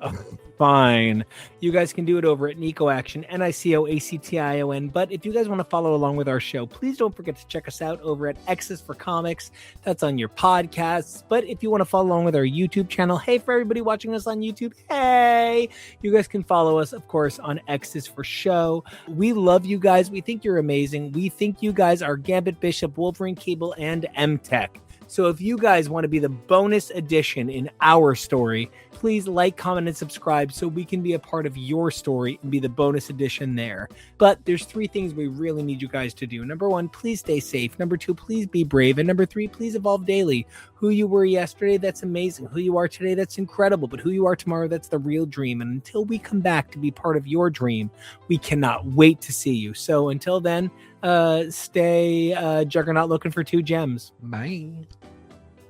Speaker 1: fine. You guys can do it over at Nico Action, NICOACTION. But if you guys want to follow along with our show, please don't forget to check us out over at X's for Comics. That's on your podcasts. But if you want to follow along with our YouTube channel, hey, for everybody watching us on YouTube, hey, you guys can follow us, of course, on X's for Show. We love you guys. We think you're amazing. We think you guys are Gambit, Bishop, Wolverine, Cable, and M-Tech. So if you guys want to be the bonus edition in our story, please like, comment, and subscribe so we can be a part of your story and be the bonus edition there. But there's 3 things we really need you guys to do. Number 1, please stay safe. Number 2, please be brave. And number 3, please evolve daily. Who you were yesterday, that's amazing. Who you are today, that's incredible. But who you are tomorrow, that's the real dream. And until we come back to be part of your dream, we cannot wait to see you. So until then, stay Juggernaut looking for 2 gems.
Speaker 2: Bye.